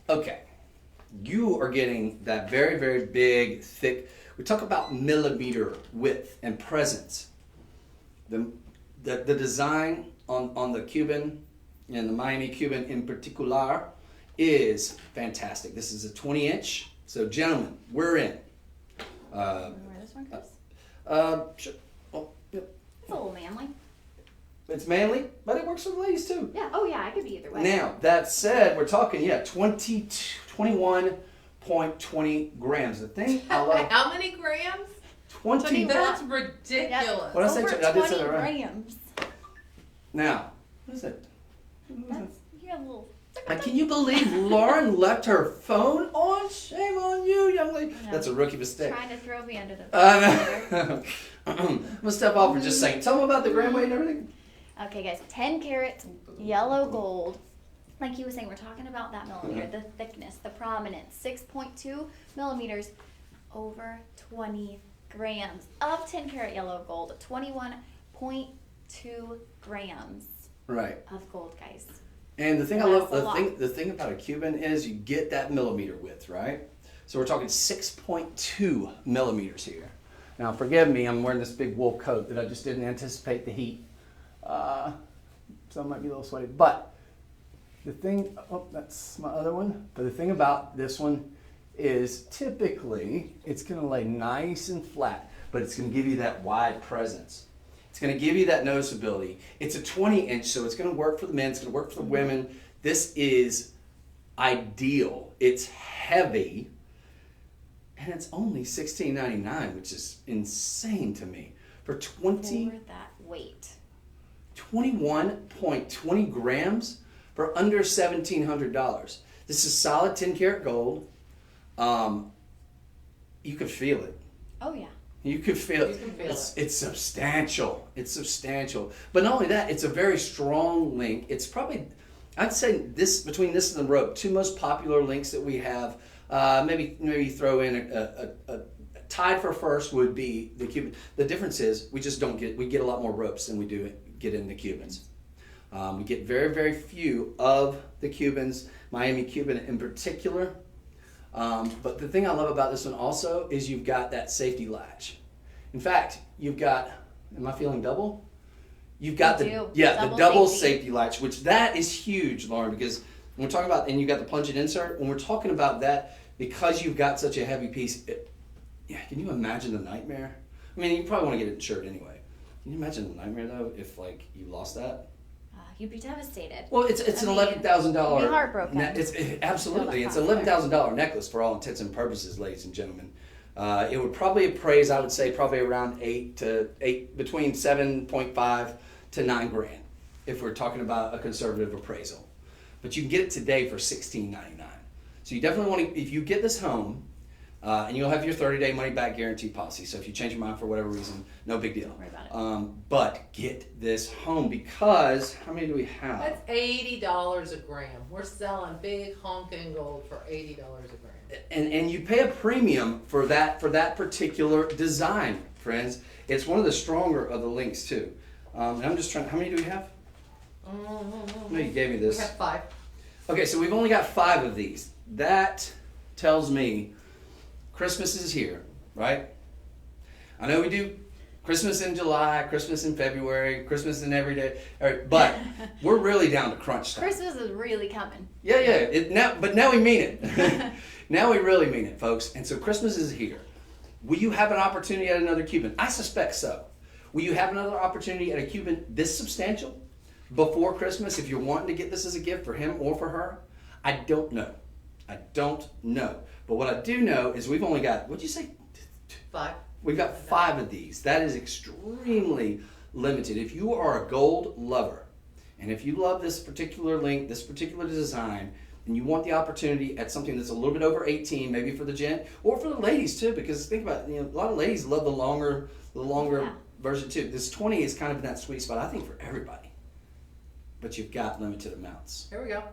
Okay. You are getting that very, very big, thick. We talk about millimeter width and presence. The design on the Cuban and the Miami Cuban in particular is fantastic. This is a 20-inch. So, gentlemen, we're in. Where this one goes? Sure. Oh, yep. It's a little manly. It's manly, but it works for the ladies too. Yeah. Oh yeah, I could be either way. Now, that said, we're talking, 21.20 grams. The thing I love, How many grams? 20. That's ridiculous. What did I say? Over I did say 20 that right. grams. Now, what is it? That's, you got a little. Can you believe Lauren left her phone on? Shame on you, young lady. No. That's a rookie mistake. Trying to throw me under the. No. I'm going to step off for just a second. Tell them about the gram weight and everything. Okay, guys, 10 carats, yellow gold. Like he was saying, we're talking about that millimeter, the thickness, the prominence. 6.2 millimeters, over 20 grams of 10 karat yellow gold. 21.2 grams Right. of gold, guys. And the thing I That's love, a lot. the thing about a Cuban is you get that millimeter width, right? So we're talking 6.2 millimeters here. Now, forgive me, I'm wearing this big wool coat that I just didn't anticipate the heat. So I might be a little sweaty. But the thing, that's my other one. But the thing about this one is typically it's going to lay nice and flat, but it's going to give you that wide presence. It's going to give you that noticeability. It's a 20-inch, so it's going to work for the men. It's going to work for the women. This is ideal. It's heavy, and it's only $16.99, which is insane to me. For For that weight. 21.20 grams for under $1,700. This is solid 10 karat gold. You could feel it. Oh yeah. You could feel it. It's substantial. It's substantial. But not only that, it's a very strong link. It's probably, I'd say between this and the rope, two most popular links that we have. Maybe throw in a tied for first would be the Cuban. The difference is we get a lot more ropes than we do get in the Cubans. We get very, very few of the Cubans, Miami Cuban in particular. But the thing I love about this one also is you've got that safety latch. In fact, you've got, am I feeling double? You've got the double safety latch, which that is huge, Lauren, because when we're talking about, and you got the plunging insert, when we're talking about that, because you've got such a heavy piece, can you imagine the nightmare? I mean, you probably want to get it insured anyway. Can you imagine the nightmare though if you lost that? You'd be devastated. Well, it's an $11,000. You'd be heartbroken. Absolutely, it's an $11,000 necklace for all intents and purposes, ladies and gentlemen. It would probably appraise, I would say, probably around between 7.5 to 9 grand, if we're talking about a conservative appraisal. But you can get it today for $16.99. So you definitely want to, if you get this home, And you'll have your 30-day money-back guarantee policy. So if you change your mind for whatever reason, no big deal. Don't worry about it. But get this home because how many do we have? That's $80 a gram. We're selling big honking gold for $80 a gram. And you pay a premium for that particular design, friends. It's one of the stronger of the links too. And I'm just trying. How many do we have? No, you gave me this. We have 5. Okay, so we've only got 5 of these. That tells me Christmas is here, right? I know we do Christmas in July, Christmas in February, Christmas in every day, but we're really down to crunch time. Christmas is really coming. Yeah. But now we mean it. Now we really mean it, folks. And so Christmas is here. Will you have an opportunity at another Cuban? I suspect so. Will you have another opportunity at a Cuban this substantial before Christmas if you're wanting to get this as a gift for him or for her? I don't know. But what I do know is we've only got, what'd you say? 5. We've got 5 of these. That is extremely limited. If you are a gold lover, and if you love this particular link, this particular design, and you want the opportunity at something that's a little bit over 18, maybe for the gent, or for the ladies too, because think about it, a lot of ladies love the longer version too. This 20 is kind of in that sweet spot, I think, for everybody. But you've got limited amounts. Here we go.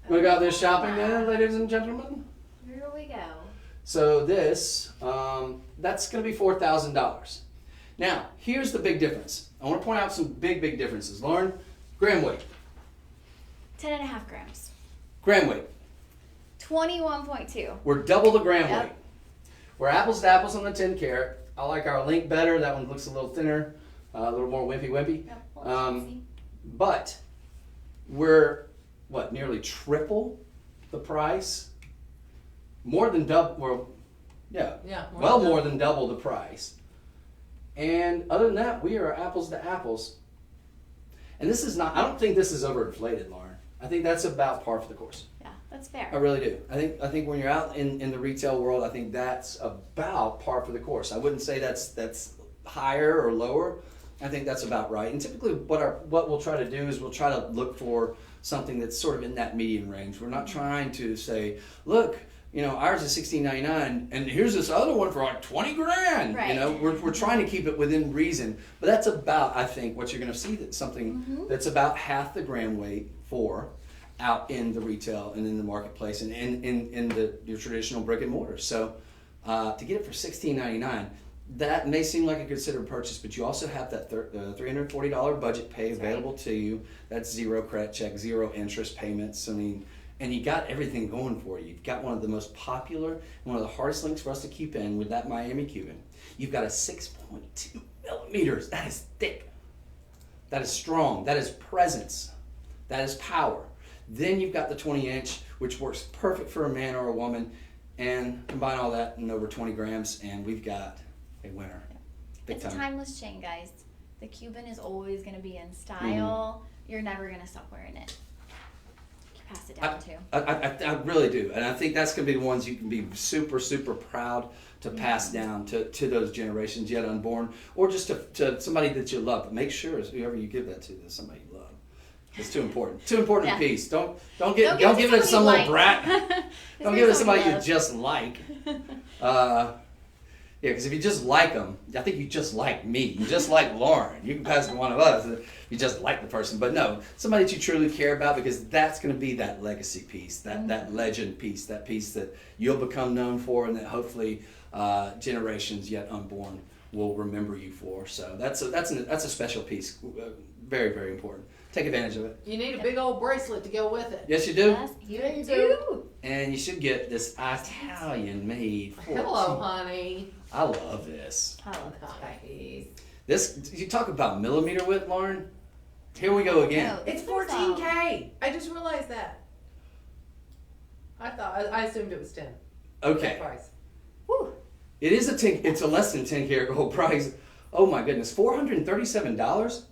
We got this shopping then, ladies and gentlemen. Here we go. So this, that's going to be $4,000. Now, here's the big difference. I want to point out some big differences. Lauren, gram weight. 10.5 grams. Gram weight. 21.2. We're double the gram Yep. weight. We're apples to apples on the 10 carat. I like our link better. That one looks a little thinner, a little more wimpy. Yep, well, But we're, nearly triple the price? More than double, more than double the price. And other than that, we are apples to apples. And this is not, I don't think this is overinflated, Lauren. I think that's about par for the course. Yeah, that's fair. I really do. I think when you're out in the retail world, I think that's about par for the course. I wouldn't say that's higher or lower. I think that's about right. And typically what we'll try to do is we'll try to look for something that's sort of in that median range. We're not trying to say, look, ours is $16.99 and here's this other one for like 20 grand. Right. We're trying to keep it within reason. But that's about, I think, what you're going to see, that's something that's about half the gram weight for out in the retail and in the marketplace and in your traditional brick and mortar. So to get it for $16.99, that may seem like a considered purchase, but you also have that $340 budget pay available to you. That's 0 credit check, 0 interest payments. And you got everything going for you. You've got one of the most popular and one of the hardest links for us to keep in with that Miami Cuban. You've got a 6.2 millimeters. That is thick. That is strong. That is presence. That is power. Then you've got the 20-inch, which works perfect for a man or a woman. And combine all that in over 20 grams, and we've got a winner. Big It's time. a timeless chain, guys. The Cuban is always going to be in style. You're never going to stop wearing it. You pass it down too. I really do. And I think that's going to be the ones you can be super, super proud to pass down to those generations yet unborn, or just to somebody that you love. But make sure whoever you give that to is somebody you love. It's too important. Too important a piece. Don't give it to some little brat. Don't give it to somebody you just like. Yeah, because if you just like them, I think you just like me. You just like Lauren. You can pass it to one of us. You just like the person. But no, somebody that you truly care about, because that's going to be that legacy piece, that legend piece, that piece that you'll become known for, and that hopefully generations yet unborn will remember you for. So that's a special piece. Very, very important. Take advantage of it. You need a big old bracelet to go with it. Yes, you do. Yes, you do. And you should get this Italian-made 14. Hello, honey. I love this. I love it. Nice. This, you talk about millimeter width, Lauren. Here we go again. No, It's 14K. I just realized that. I assumed it was 10. Okay. Price. Whew. It is it's a less than 10 karat gold price. Oh my goodness, $437.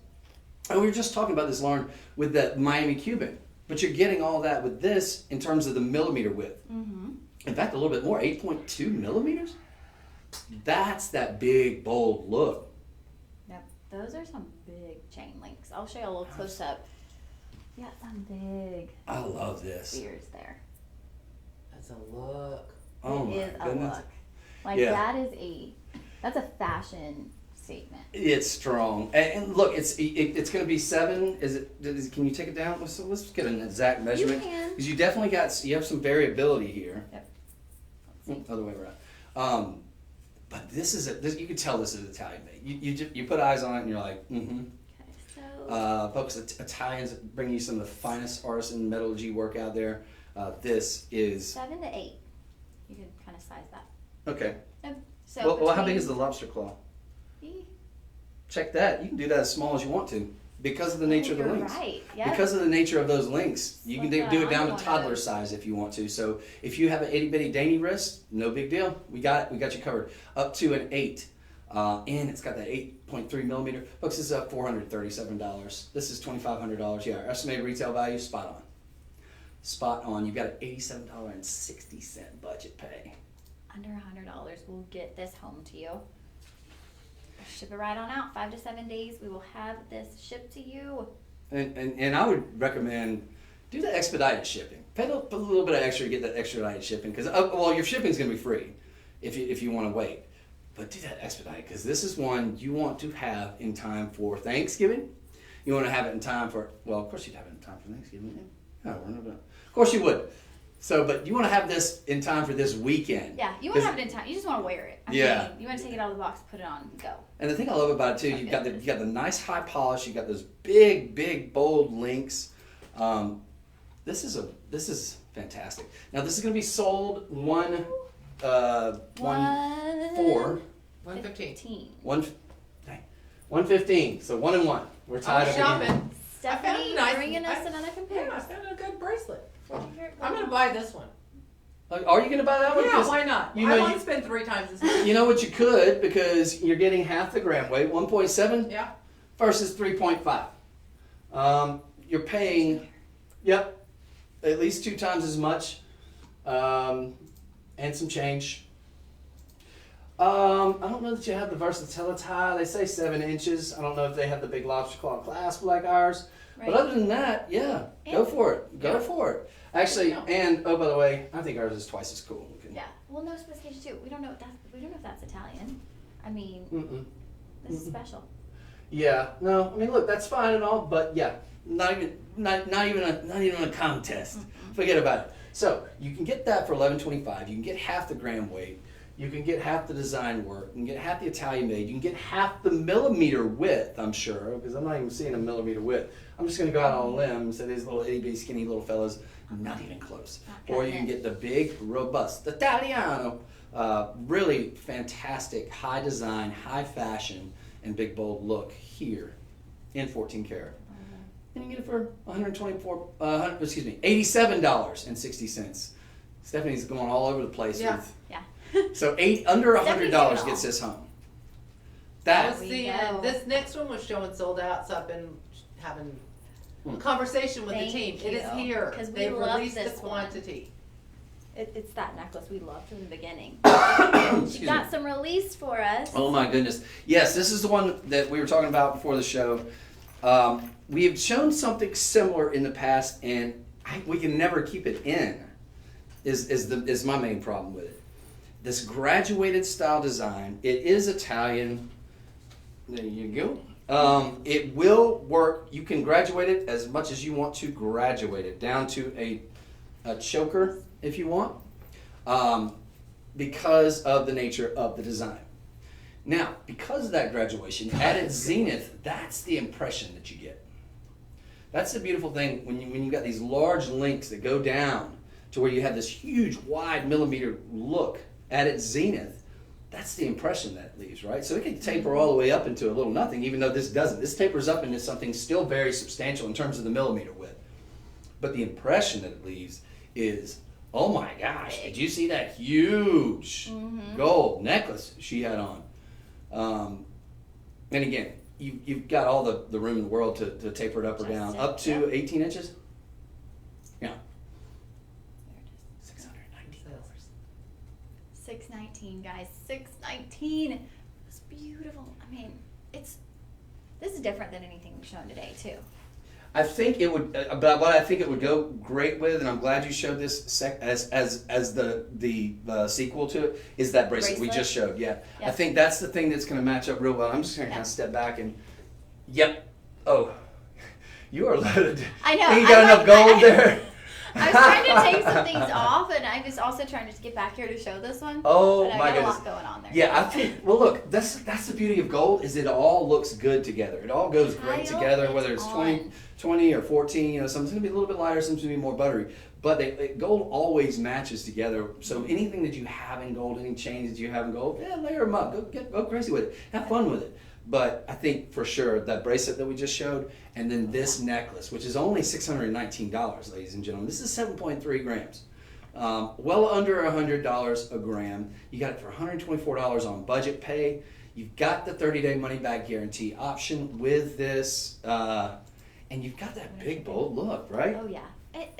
And we were just talking about this, Lauren, with that Miami Cuban. But you're getting all that with this in terms of the millimeter width. Mm-hmm. In fact, a little bit more, 8.2 millimeters. That's that big, bold look. Yep. Those are some big chain links. I'll show you a little close up. You got some big I love this. spears there. That's a look. Oh It my is a goodness. look. Like Yeah. that's a fashion statement. It's strong, and look, it's going to be 7. Can you take it down? Let's get an exact measurement. You can. Because you definitely you have some variability here. Yep. Other way around. But you can tell this is Italian made. You put eyes on it and you're like, mm-hmm. Okay, so Folks, Italians bring you some of the finest artisan metallurgy work out there. This is 7 to 8. You can kind of size that. okay. So Well, how big is the lobster claw? Check that. You can do that as small as you want to because of the nature of the links. Right. Yep. Because of the nature of those links, you can do it down to one of toddler those. size if you want to. So if you have an itty bitty dainty wrist, no big deal. We got you covered. Up to an 8, and it's got that 8.3 millimeter. Folks, this is up $437. This is $2,500. Yeah, our estimated retail value spot on. Spot on. You've got an $87.60 budget pay. Under $100, we'll get this home to you. Ship it right on out. 5 to 7 days. We will have this shipped to you. And I would recommend do the expedited shipping. Pay a little bit of extra to get that expedited shipping because your shipping is going to be free if you want to wait. But do that expedited because this is one you want to have in time for Thanksgiving. You want to have it in time for of course you'd have it in time for Thanksgiving. Yeah. Of course you would. So, but you want to have this in time for this weekend. Yeah, you want to have it in time. You just want to wear it. I mean, you want to take it out of the box, put it on, and go. And the thing I love about it too, you got the nice high polish. You got those big bold links. This is fantastic. Now this is going to be sold 115. 115. So 1 and 1. We're tied up. Shopping. Stephanie, I found a nice- bringing us another Yeah, I comparison. found a good bracelet. I'm gonna buy this one. Are you going to buy that one? Yeah, 'Cause why not? you I know want you- to spend 3 times as much. You know what you could because you're getting half the gram weight, 1.7 Yeah. versus 3.5. You're paying, at least 2 times as much, and some change. I don't know that you have the versatility. They say 7 inches. I don't know if they have the big lobster claw clasp like ours. Right. But other than that, go And- for it. Go Yeah. for it. Actually, and oh, by the way, I think ours is twice as cool. Yeah. Well, no specification too. We don't know if that's Italian. I mean, this is special. Yeah. No. I mean, look, that's fine and all, but yeah, not even a contest. Forget about it. So you can get that for $11.25. You can get half the gram weight. You can get half the design work. You can get half the Italian made. You can get half the millimeter width, I'm sure, because I'm not even seeing a millimeter width. I'm just going to go out on a limb and say these little itty bitty skinny little fellas, not even close. Not Or you can cutting it. get the big, robust Italiano. Really fantastic, high design, high fashion, and big bold look here in 14 karat. And you get it for $87.60. Stephanie's going all over the place Yeah. with. Yeah. So under Stephanie's $100 doing it gets all. this home. I That was we seeing go. this next one was showing sold out, so I've been having a conversation with Thank the team. It is you, here. 'cause we They've love released the this one. quantity. It's that necklace we loved from the beginning. Excuse You got me. some release for us. Oh my goodness. Yes, this is the one that we were talking about before the show. We have shown something similar in the past, and we can never keep it in. Is my main problem with it. This graduated style design. It is Italian. There you go. It will work. You can graduate it as much as you want to graduate it down to a choker if you want, because of the nature of the design. Now, because of that graduation, at its zenith, that's the impression that you get. That's the beautiful thing when you got these large links that go down to where you have this huge, wide millimeter look at its zenith. That's the impression that it leaves, right? So it can taper all the way up into a little nothing, even though this doesn't. This tapers up into something still very substantial in terms of the millimeter width. But the impression that it leaves is, oh my gosh, did you see that huge gold necklace she had on? And again, you've got all the room in the world to taper it up or Adjust down. it, Up to yep. 18 inches? Yeah. There it is. $619. $619, guys. $619. It's beautiful. I mean, this is different than anything we've shown today, too. I think it would, but what I think it would go great with, and I'm glad you showed this as the sequel to it, is that bracelet we just showed. Yeah, I think that's the thing that's going to match up real well. I'm just going to kind of step back and, yep. Oh, you are loaded. I know. You got enough gold there. I was trying to take some things off, and I was also trying to get back here to show this one. Oh but my goodness! I got a lot going on there. Yeah, I think. Well, look, that's the beauty of gold is it all looks good together. It all goes great together, whether it's 20 or 14. You know, something's gonna be a little bit lighter, something's gonna be more buttery. But gold always matches together. So anything that you have in gold, any chains that you have in gold, yeah, layer them up. Go crazy with it. Have fun with it. But I think for sure that bracelet that we just showed, and then this necklace, which is only $619, ladies and gentlemen. This is 7.3 grams. Well under $100 a gram. You got it for $124 on budget pay. You've got the 30-day money-back guarantee option with this, and you've got that big, bold look, right? Oh, yeah. It's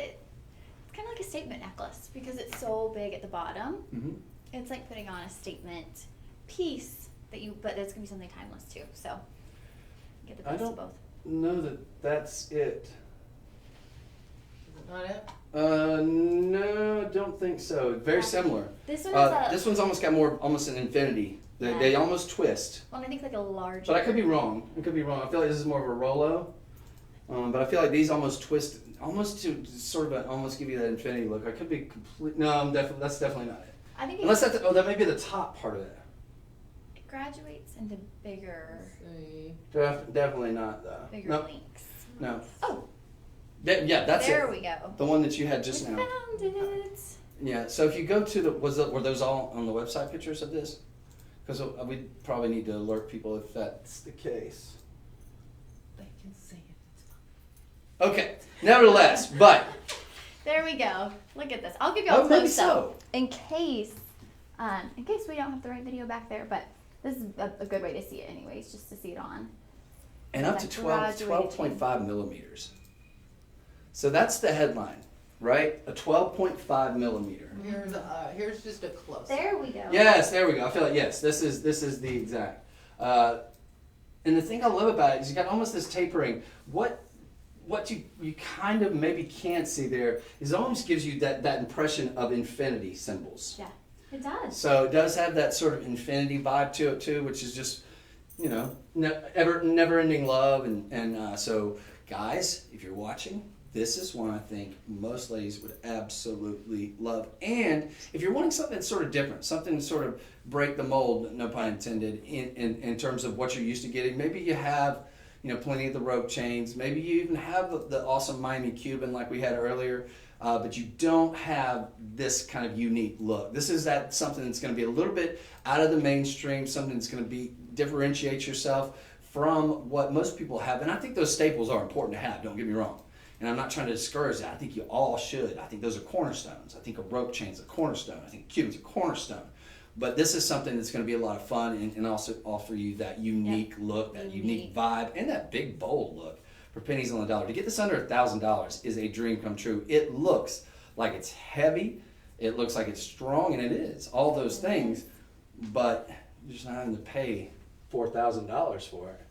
kind of like a statement necklace because it's so big at the bottom. Mm-hmm. It's like putting on a statement piece. But it's gonna be something timeless too. So get the best of both. Know that's it. Is it not it? No, I don't think so. Very similar. This one this one's almost got almost an infinity. They almost twist. Well, I think like a larger. But I could be wrong. I feel like this is more of a Rolo. But I feel like these almost twist, almost to sort of almost give you that infinity look. I could be complete. No, that's definitely not it. I think. Unless that may be the top part of it. Graduates into bigger. Definitely not though. Bigger links. No. Oh. Yeah, that's there it. We go. The one that you had just now. Found it. Yeah. So if you go to were those all on the website pictures of this? Because we probably need to alert people if that's the case. They can see it. It's fine. Okay. Nevertheless, but. There we go. Look at this. I'll give you a close up in case we don't have the right video back there, but. This is a good way to see it anyways, just to see it on. And up to 12.5 millimeters. So that's the headline, right? A 12.5 millimeter. Here's just a close. There we go. Yes, there we go. I feel like, yes, this is the exact. And the thing I love about it is you got almost this tapering. What you kind of maybe can't see there is it almost gives you that impression of infinity symbols. Yeah. It does. So it does have that sort of infinity vibe to it too, which is just, never-ending love. And so, guys, if you're watching, this is one I think most ladies would absolutely love. And if you're wanting something that's sort of different, something to sort of break the mold, no pun intended, in terms of what you're used to getting, maybe you have, plenty of the rope chains. Maybe you even have the awesome Miami Cuban like we had earlier. But you don't have this kind of unique look. This is something that's going to be a little bit out of the mainstream, something that's going to differentiate yourself from what most people have. And I think those staples are important to have, don't get me wrong. And I'm not trying to discourage that. I think you all should. I think those are cornerstones. I think a rope chain's a cornerstone. I think a Cuban's a cornerstone. But this is something that's going to be a lot of fun and also offer you that unique look, that unique vibe, and that big, bold look. For pennies on the dollar. To get this under $1,000 is a dream come true. It looks like it's heavy, it looks like it's strong, and it is. All those things, but you're just not having to pay $4,000 for it.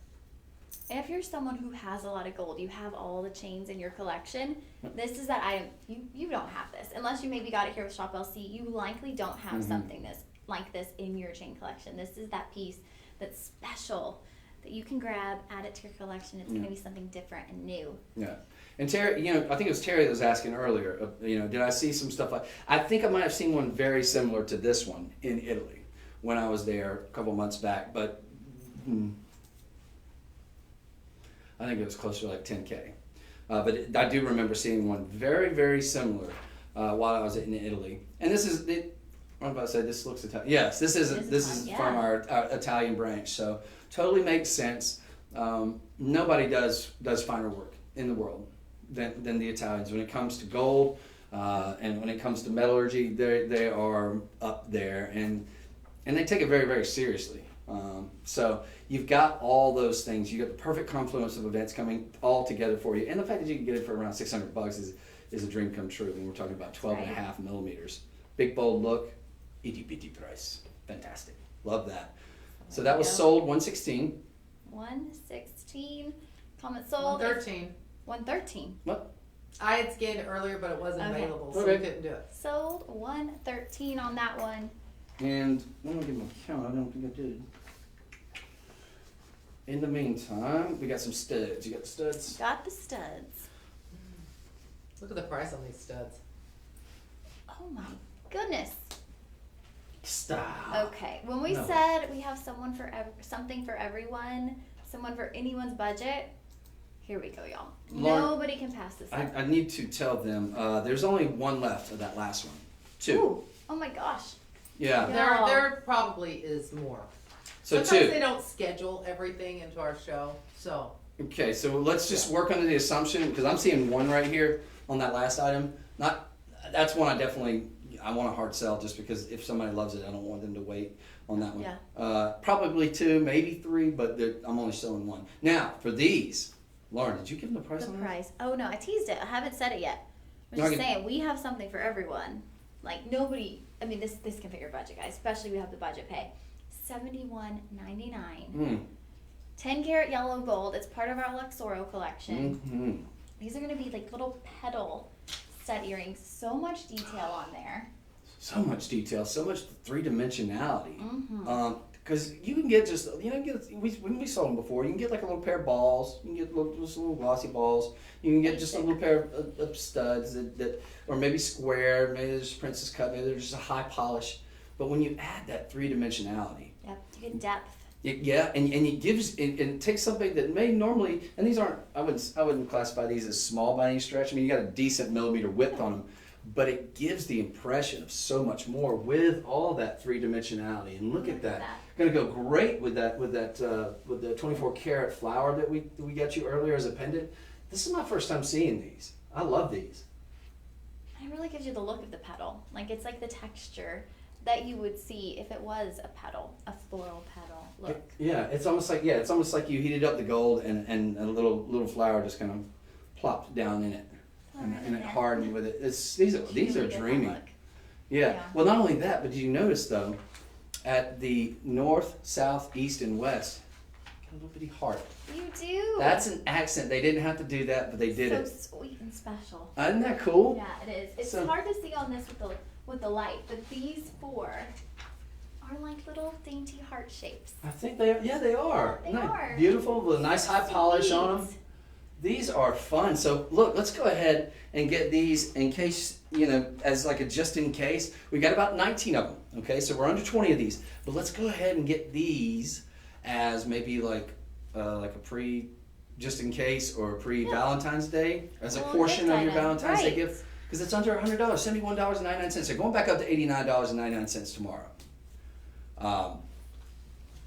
If you're someone who has a lot of gold, you have all the chains in your collection, this is that item. You don't have this. Unless you maybe got it here with Shop LC, you likely don't have something like this in your chain collection. This is that piece that's special. That you can grab, add it to your collection. It's going to be something different and new. Yeah. And Terry, I think it was Terry that was asking earlier, did I see some stuff I think I might have seen one very similar to this one in Italy when I was there a couple months back, but I think it was closer to like 10K. But I do remember seeing one very, very similar while I was in Italy. And this is, I'm about to say, this looks Italian. Yes, this is from our Italian branch, so totally makes sense. Nobody does finer work in the world than the Italians. When it comes to gold and when it comes to metallurgy, they are up there, and they take it very, very seriously. So you've got all those things. You got the perfect confluence of events coming all together for you, and the fact that you can get it for around $600 is a dream come true. When we're talking about 12.5 millimeters, big bold look, itty bitty price, fantastic. Love that. So that was sold 116. 116. Comment sold. 113. 113. What? I had scanned it earlier, but it wasn't Okay. available, so Okay. we couldn't do it. Sold 113 on that one. And let me give my count. I don't think I did. In the meantime, we got some studs. You got the studs? Got the studs. Look at the price on these studs. Oh my goodness. Stop. Okay, when we No. said we have someone for something for everyone, someone for anyone's budget, here we go, y'all. Lauren, Nobody can pass this up. I need to tell them there's only one left of that last one. Two. Ooh, oh my gosh. Yeah. Yeah. There probably is more. So Sometimes two. they don't schedule everything into our show, so. Okay, so let's just work under the assumption, because I'm seeing one right here on that last item. That's one I want a hard sell, just because if somebody loves it, I don't want them to wait on that one. Yeah. Probably two, maybe three, but I'm only selling one. Now, for these, Lauren, did you give them the price The on that? price. Oh no, I teased it. I haven't said it yet. I'm No, just I get- saying, we have something for everyone. Like nobody, I mean, this can fit your budget, guys. Especially we have the budget pay. $71.99. Mm. 10 karat yellow gold. It's part of our Luxoro collection. Mm-hmm. These are gonna be like little petal stud earrings. So much detail on there. So much detail, so much three-dimensionality. Mm-hmm. Because you can get just, when we sold them before, you can get like a little pair of balls, you can get just little glossy balls, you can get just a little pair of studs that, or maybe square, maybe there's princess cut, maybe there's just a high polish. But when you add that three-dimensionality, Yep, you get depth. and it gives, and it takes something that may normally, and these aren't, I wouldn't classify these as small by any stretch. I mean, you got a decent millimeter width on them, but it gives the impression of so much more with all that three-dimensionality. And look at that. Going to go great with the 24 karat flower that we got you earlier as a pendant. This is my first time seeing these. I love these. It really gives you the look of the petal. Like it's like the texture that you would see if it was a petal, a floral petal look. Yeah, it's almost like you heated up the gold and a little flower just kind of plopped down in it. And it hardened with it. These are Really good dreamy. look. Yeah. Yeah. Well, not only that, but did you notice though, at the north, south, east, and west, got a little bitty heart. You do. That's an accent. They didn't have to do that, but they did so it. sweet and special. Isn't that cool? Yeah, it is. It's So- hard to see on this with the light, but these four are like little dainty heart shapes. I think they are. Yeah, they are. They Isn't that are. beautiful with a nice high polish on them. Sweet. These are fun. So look, let's go ahead and get these in case, as like a just in case. We got about 19 of them. Okay, so we're under 20 of these. But let's go ahead and get these as maybe like a pre just in case or a pre Valentine's Day as a Well, portion gift of your item, Valentine's Day right. gift. Because it's under $100, $71.99. They're going back up to $89.99 tomorrow.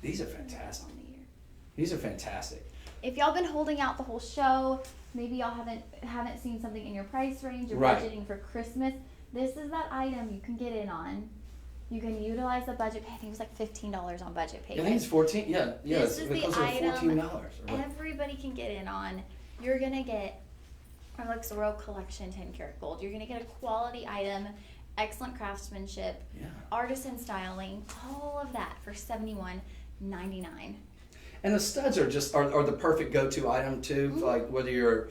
These are fantastic. These are fantastic. If y'all been holding out the whole show, maybe y'all haven't seen something in your price range, you're Right. budgeting for Christmas, this is that item you can get in on. You can utilize the budget pay. I think it was like $15 on budget pay. I think it's 14. Yeah, This it's is the closer to item $14. everybody can get in on. You're gonna get our Luxoro collection 10 karat gold. You're gonna get a quality item, excellent craftsmanship, Yeah. artisan styling, all of that for $71.99. And the studs are the perfect go-to item too. Mm-hmm. Like whether you're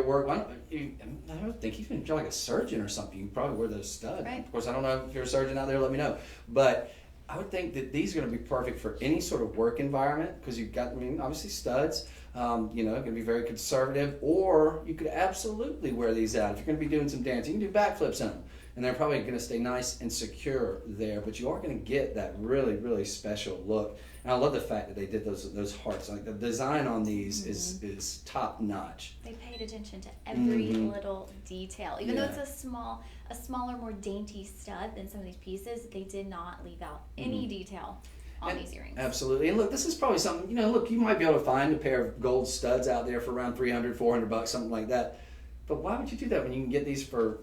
work, I don't think even if you're like a surgeon or something, you probably wear those studs. Right. Of course, I don't know if you're a surgeon out there. Let me know. But I would think that these are going to be perfect for any sort of work environment because you've got, obviously studs. It can be very conservative, or you could absolutely wear these out if you're going to be doing some dancing. You can do backflips in them, and they're probably going to stay nice and secure there. But you are going to get that really, really special look. And I love the fact that they did those hearts. Like the design on these is top notch. They paid attention to every Mhm. little detail. Even though Yeah. it's a smaller, more dainty stud than some of these pieces, they did not leave out any detail on And- these earrings. Absolutely. And look, this is probably something, you might be able to find a pair of gold studs out there for around $300, $400, something like that. But why would you do that when you can get these for,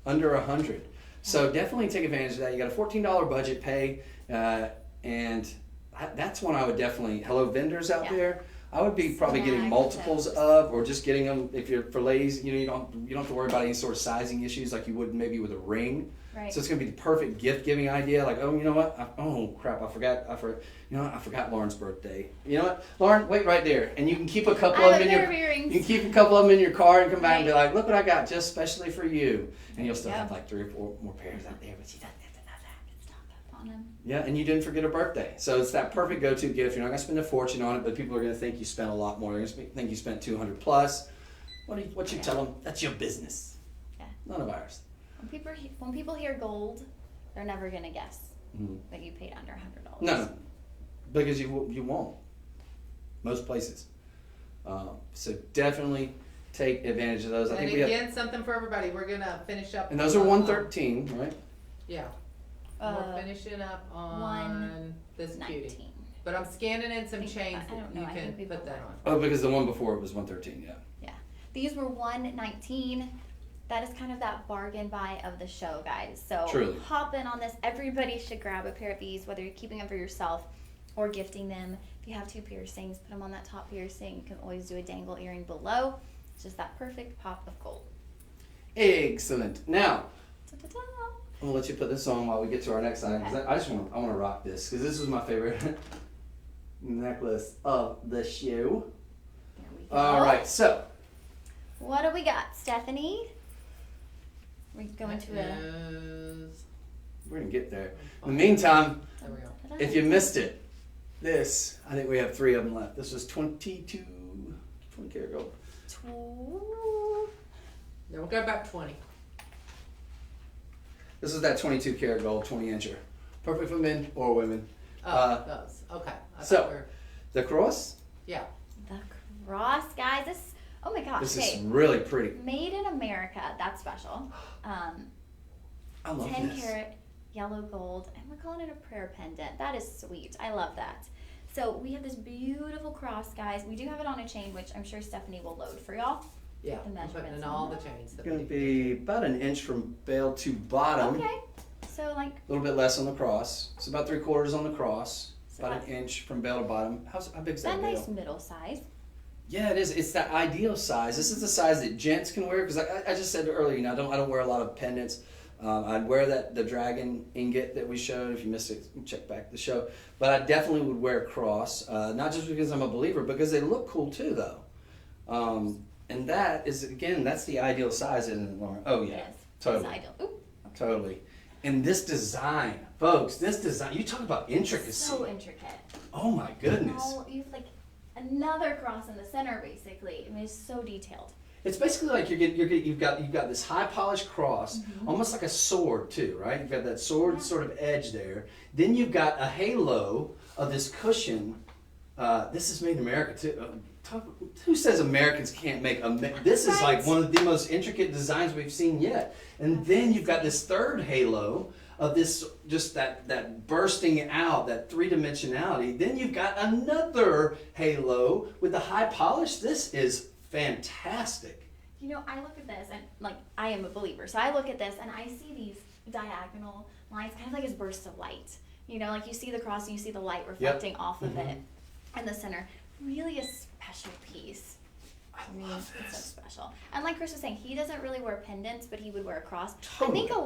under $100? So definitely take advantage of that. You got a $14 budget pay, and that's one I would definitely, hello vendors out Yeah. there, I would be probably getting Snack multiples tips. of, or just getting them. If you're for ladies, you don't have to worry about any sort of sizing issues like you would maybe with a ring. Right. So it's gonna be the perfect gift giving idea. Like, oh, you know what? Oh crap! I forgot Lauren's birthday. You know what, Lauren? Wait right there, and you can keep a couple I of have them a in pair your. of earrings. You can keep a couple of them in your car and come back and be Right. like, look what I got just specially for you, and you'll still Yeah. have like 3 or 4 more pairs out there. But you got On them. yeah, and you didn't forget her birthday. So it's that perfect go-to gift. You're not going to spend a fortune on it, but people are going to think you spent a lot more. They're going to think you spent $200 plus. What you tell them? That's your business. Yeah. None of ours. When people hear gold, they're never gonna guess Mhm. that you paid under $100. No, because you won't. Most places. So definitely take advantage of those. I And think we have, again, something for everybody. We're gonna finish up. and those are on, 113, right? Yeah. We're finishing up on this cutie. 119. But I'm scanning in some I think- chains I don't that know, you I can think we put put that one. on. Oh, because the one before it was 113. Yeah. Yeah. These were 119. That is kind of that bargain buy of the show, guys. So Truly. hop in on this. Everybody should grab a pair of these, whether you're keeping them for yourself or gifting them. If you have 2 piercings, put them on that top piercing. You can always do a dangle earring below. It's just that perfect pop of gold. Excellent. Now, Ta-ta-ta. I'm gonna let you put this on while we get to our next item. 'Cause I want to rock this because this is my favorite necklace of the show. There we go. All right, so What do we got, Stephanie? We go into a. Is- we're gonna get there. In the meantime, There we go. Ta-ta-ta. if you missed it, this I think we have 3 of them left. This was 20 karat gold. Then we'll go back 20. This is that 22 karat gold 20 incher, perfect for men or women. Oh, those. Okay. I so- thought we were- The cross. yeah. The cross, guys. This. Oh my gosh. This Okay. is really pretty. Made in America. That's special. I love 10 this. karat yellow gold, and we're calling it a prayer pendant. That is sweet. I love that. So we have this beautiful cross, guys. We do have it on a chain, which I'm sure Stephanie will load for y'all. Yeah. The I'm putting in measurements all on the that. chains. It's gonna be about an inch from bail to bottom. Okay. So like, A little bit less on the cross. It's about 3/4 on the cross. So About that's- an inch from bail to bottom. How big is that that bail? nice middle size. Yeah, it is. It's that ideal size. This is the size that gents can wear because I just said earlier, I don't wear a lot of pendants. I'd wear the dragon ingot that we showed. If you missed it, check back the show. But I definitely would wear a cross, not just because I'm a believer, because they look cool too, though. And that is again, that's the ideal size, isn't it, Lauren? Oh yeah, Yes. totally, It's ideal. Ooh, totally. And this design, folks, you talk about intricacy. so intricate. Oh my goodness. Oh, you have like another cross in the center, basically. I mean, it's so detailed. It's basically like you've got this high polished cross, almost like a sword too, right? You've got that sword sort of edge there. Then you've got a halo of this cushion. This is made in America too. Who says Americans can't make this is like one of the most intricate designs we've seen yet. And then you've got this third halo of this, just that bursting out, that 3-dimensionality. Then you've got another halo with the high polish. This is fantastic. You know, I look at this and like I am a believer, so I look at this and I see these diagonal lines, kind of like as bursts of light. You know, like you see the cross and you see the light reflecting off of it in the center. Really a special piece. I mean, love it's this. so special. And like Chris was saying, he doesn't really wear pendants, but he would wear a cross. Totally. I think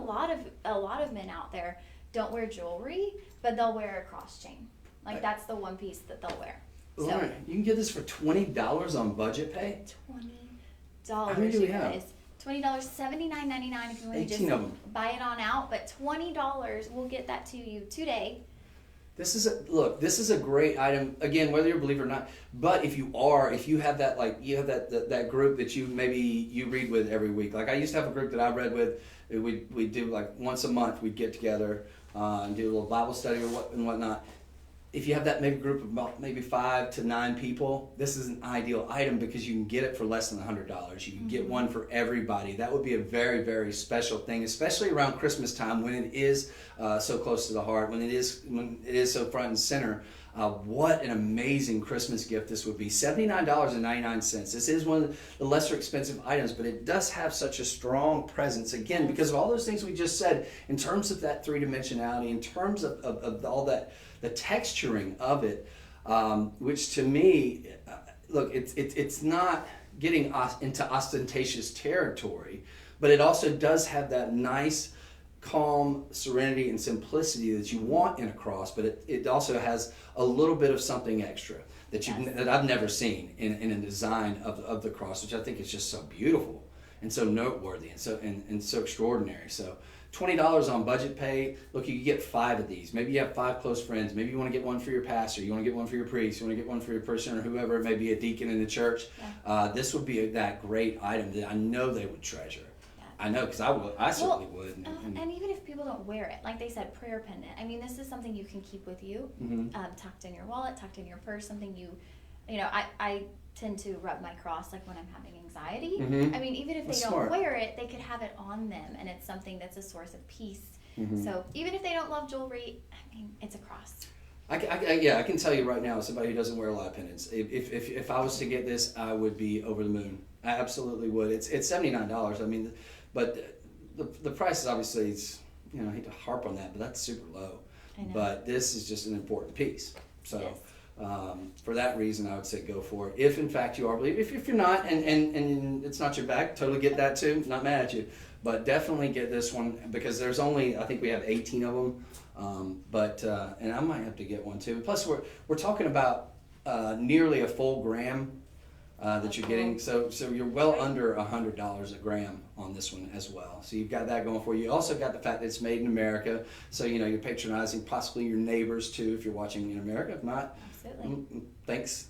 a lot of men out there don't wear jewelry, but they'll wear a cross chain. Like Right. that's the one piece that they'll wear. Lauren, you can get this for $20 on budget pay. $20. How many do we you have? guys. $20, $79.99 if you want to 18 just of them. buy it on out. But $20, we'll get that to you today. This is a great item. Again, whether you're a believer or not, but if you have that, like, you have that group that you read with every week. Like I used to have a group that I read with. We'd do like once a month. We'd get together and do a little Bible study or whatnot. If you have that maybe group of about maybe 5 to 9 people, this is an ideal item because you can get it for less than $100. You can get one for everybody. That would be a very, very special thing, especially around Christmas time when it is so close to the heart, when it is so front and center. What an amazing Christmas gift this would be. $79.99. This is one of the lesser expensive items, but it does have such a strong presence, again, because of all those things we just said, in terms of that 3-dimensionality, in terms of all that, the texturing of it, which to me, look, it's not getting into ostentatious territory, but it also does have that nice, calm serenity and simplicity that you want in a cross, but it also has a little bit of something extra that that I've never seen in a design of the cross, which I think is just so beautiful and so noteworthy and so extraordinary. So $20 on budget pay. Look, you can get 5 of these. Maybe you have 5 close friends. Maybe you want to get one for your pastor. You want to get one for your priest. You want to get one for your person or whoever it may be, a deacon in the church. This would be that great item that I know they would treasure. I know, because I certainly would. And even if people don't wear it, like they said, prayer pendant. I mean, this is something you can keep with you, tucked in your wallet, tucked in your purse, something you know, I tend to rub my cross like when I'm having anxiety. I mean, even if they don't wear it, they could have it on them, and it's something that's a source of peace. So even if they don't love jewelry, I mean, it's a cross. I can tell you right now, as somebody who doesn't wear a lot of pendants, if I was to get this, I would be over the moon. I absolutely would. It's $79. I mean, but the price is obviously, you know, I hate to harp on that, but that's super low. I know. But this is just an important piece. So Yes. For that reason, I would say go for it. If in fact you are believing, if you're not, and it's not your bag, totally get that too. Not mad at you, but definitely get this one, because there's only, I think we have 18 of them. And I might have to get one too. Plus, we're talking about nearly a full gram that you're getting. So you're well under $100 a gram on this one as well. So you've got that going for you. You also got the fact that it's made in America. So you know you're patronizing possibly your neighbors too if you're watching in America. If not, thanks.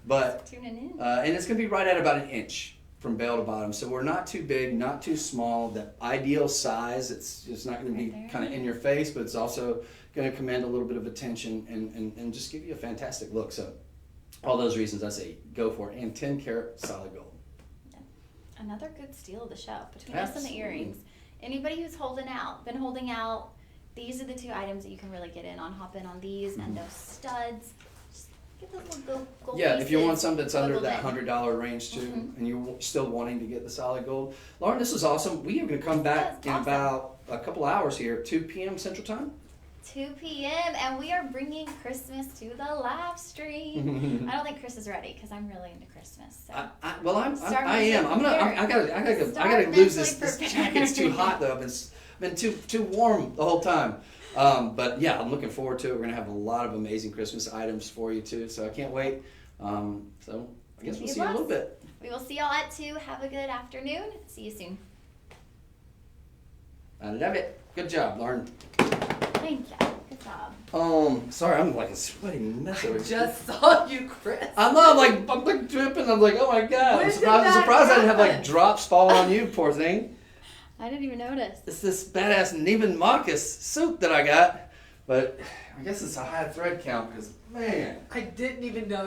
But tuning in. And it's going to be right at about 1 inch from bell to bottom. So we're not too big, not too small. The ideal size. It's not going to be kind of in your face, but it's also going to command a little bit of attention and just give you a fantastic look. So all those reasons I say go for it. And 10 karat solid gold. Another good steal of the shelf between us and the earrings. Anybody who's been holding out, these are the 2 items that you can really get in on. Hop in on these and those studs. Just get those little gold pieces. If you want something that's under that $100 range too, and you're still wanting to get the solid gold. Lauren, this is awesome. We are going to come back in about a couple hours here, 2 p.m. Central Time. 2 p.m. and we are bringing Christmas to the live stream. I don't think Chris is ready because I'm really into Christmas. So. I am. I gotta lose this jacket. It's too hot though. It's been too warm the whole time. But yeah, I'm looking forward to it. We're gonna have a lot of amazing Christmas items for you too. So I can't wait. So I guess we'll see you in a little bit. We will see y'all at 2. Have a good afternoon. See you soon. I love it. Good job, Lauren. Thank you. Good job. Sorry, I'm like a sweaty mess over here. Just saw you, Chris. I'm like dripping. I'm like, oh my god. I'm surprised I didn't have like drops falling on you, poor thing. I didn't even notice. It's this badass Neiman Marcus suit that I got, but I guess it's a high thread count because man, I didn't even know.